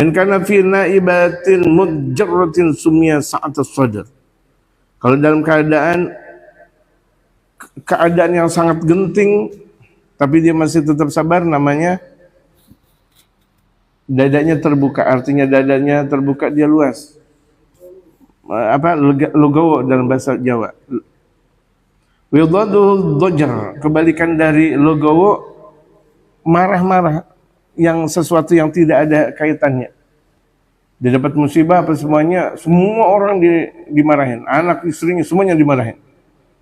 Man kana fi naibatin mudjarratin sumya sa'atus sadr. Kalau dalam keadaan yang sangat genting tapi dia masih tetap sabar, namanya dadanya terbuka. Artinya dadanya terbuka, dia luas. Logowo dalam bahasa Jawa. Widadul dojar, kebalikan dari logowo, marah-marah, yang sesuatu yang tidak ada kaitannya. Dia dapat musibah apa semuanya, semua orang dimarahin, anak istrinya semuanya dimarahin.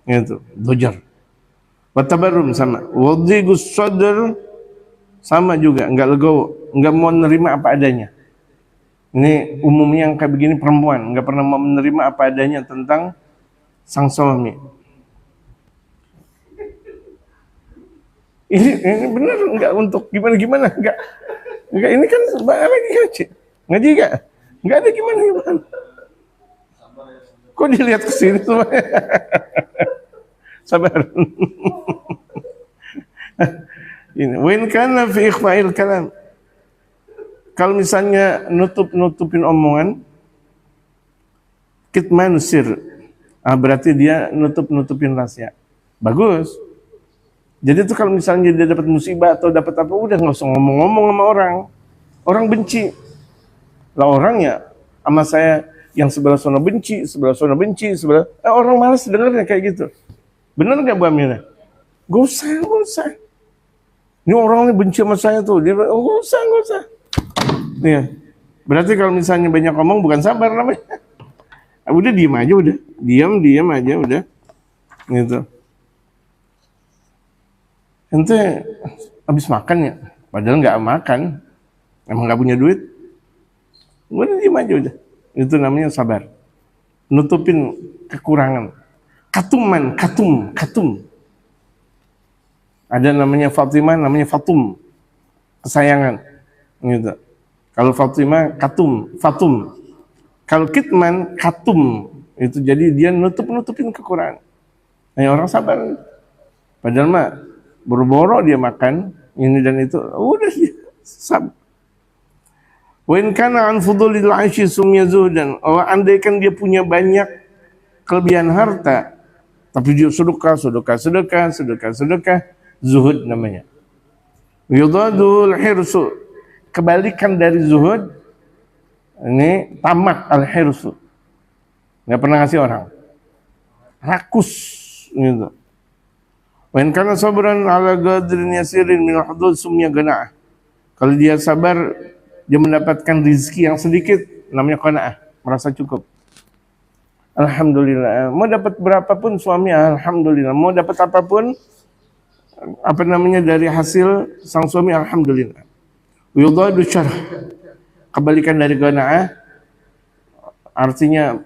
Gitu, dojar. Watabarum sama, wadhigus sadr sama juga, enggak legowo, enggak mau menerima apa adanya. Ini umumnya yang kayak begini perempuan, enggak pernah mau menerima apa adanya tentang sang suami. Ini benar enggak untuk gimana enggak ini kan lagi ngaji enggak ada gimana. Kok dilihat ke sini semua? Sabar. Ini win kana fi ikhfa'il kalam. Kalau misalnya nutupin omongan, kitman sir, berarti dia nutupin rahasia. Bagus. Jadi itu kalau misalnya dia dapat musibah atau dapat apa, udah nggak usah ngomong-ngomong sama orang. Orang benci. Lah orangnya sama saya yang sebelah sana benci, orang malas dengarnya kayak gitu. Benar nggak Bu Aminah? Gak usah. Ini orang ini benci sama saya tuh. Dia bilang, gak usah. Iya. Berarti kalau misalnya banyak ngomong bukan sabar namanya. Udah diam aja udah. Diam aja udah. Gitu. Ente habis makan ya? Padahal nggak makan. Emang nggak punya duit. Udah diam aja udah. Itu namanya sabar. Nutupin kekurangan. Katum. Ada namanya Fatimah, namanya Fatum. Kesayangan. Gitu. Kalau Fatimah, Fatum. Kalau Kitman, Katum. Itu jadi dia nutupin kekurangan. Nah, orang sabar. Padahal mah boro-boro dia makan ini dan itu. Udah dia sabar. Wa in kana an fudulil 'aishi sumya zuhdan. Oh, andaikan dia punya banyak kelebihan harta, tapi dia sedekah, zuhud namanya. Yudadul hirsu, kebalikan dari zuhud, ini tamak al-hirsu. Nggak pernah ngasih orang. Rakus gitu. Wa in kana sabran ala qadrin yasirin min hudud sumya gana'ah. Kalau dia sabar, dia mendapatkan rezeki yang sedikit, namanya qanaah, merasa cukup. Alhamdulillah. Mau dapat berapapun suami, alhamdulillah. Mau dapat apapun dari hasil sang suami, alhamdulillah. Yudadu syarh, kebalikan dari qanaah, artinya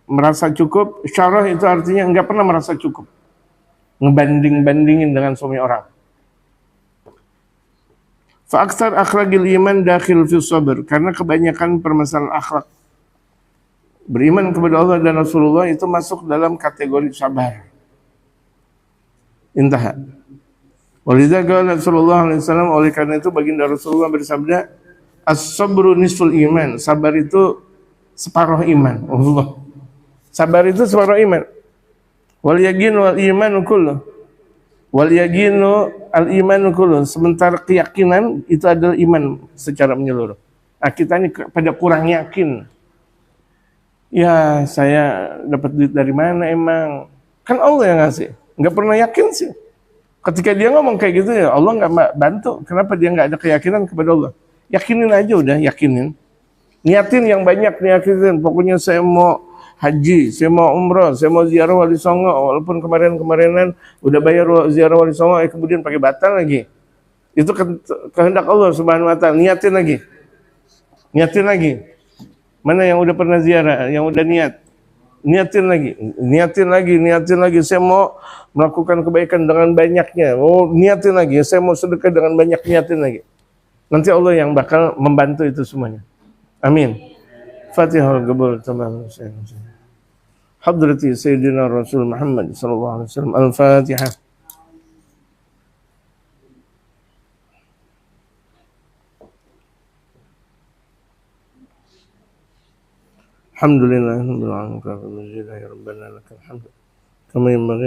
merasa cukup. Syarah itu artinya enggak pernah merasa cukup, ngebanding-bandingin dengan suami orang. Fa aktsar akhlaqil iman dakhil fi sabr, karena kebanyakan permasalahan akhlak beriman kepada Allah dan Rasulullah itu masuk dalam kategori sabar. Intaha. Walidza qala sallallahu alaihi wasallam, oleh karena itu baginda Rasulullah bersabda, as-sabru nisful iman, sabar itu separuh iman. Allah. Sabar itu separuh iman. Wal yaqin wal iman kullu. Wal yaqinu al iman kullu. Sementara keyakinan itu adalah iman secara menyeluruh. Nah, kita ini pada kurang yakin. Ya, saya dapat duit dari mana emang? Kan Allah yang ngasih. Enggak pernah yakin sih. Ketika dia ngomong kayak gitu, ya Allah enggak bantu. Kenapa dia enggak ada keyakinan kepada Allah? Yakinin aja udah, yakinin. Niatin yang banyak, niatin. Pokoknya saya mau haji, saya mau umrah, saya mau ziarah Wali Songo. Walaupun kemarin-kemarinan udah bayar ziarah Wali Songo, kemudian pakai batal lagi. Itu kehendak Allah Subhanahu wa taala. Niatin lagi. Mana yang udah pernah ziarah, yang udah niatin lagi. Saya mau melakukan kebaikan dengan banyaknya. Oh, niatin lagi. Saya mau sedekah dengan banyak, niatin lagi. Nanti Allah yang bakal membantu itu semuanya. Amin. Fatihah al-Qabul tamam. Hadrati Sayyidina Rasul Muhammad sallallahu alaihi wasallam. Al-Fatihah. Alhamdulillah rabbil alamin. Rabbana lakal hamd. Kama yanbaghi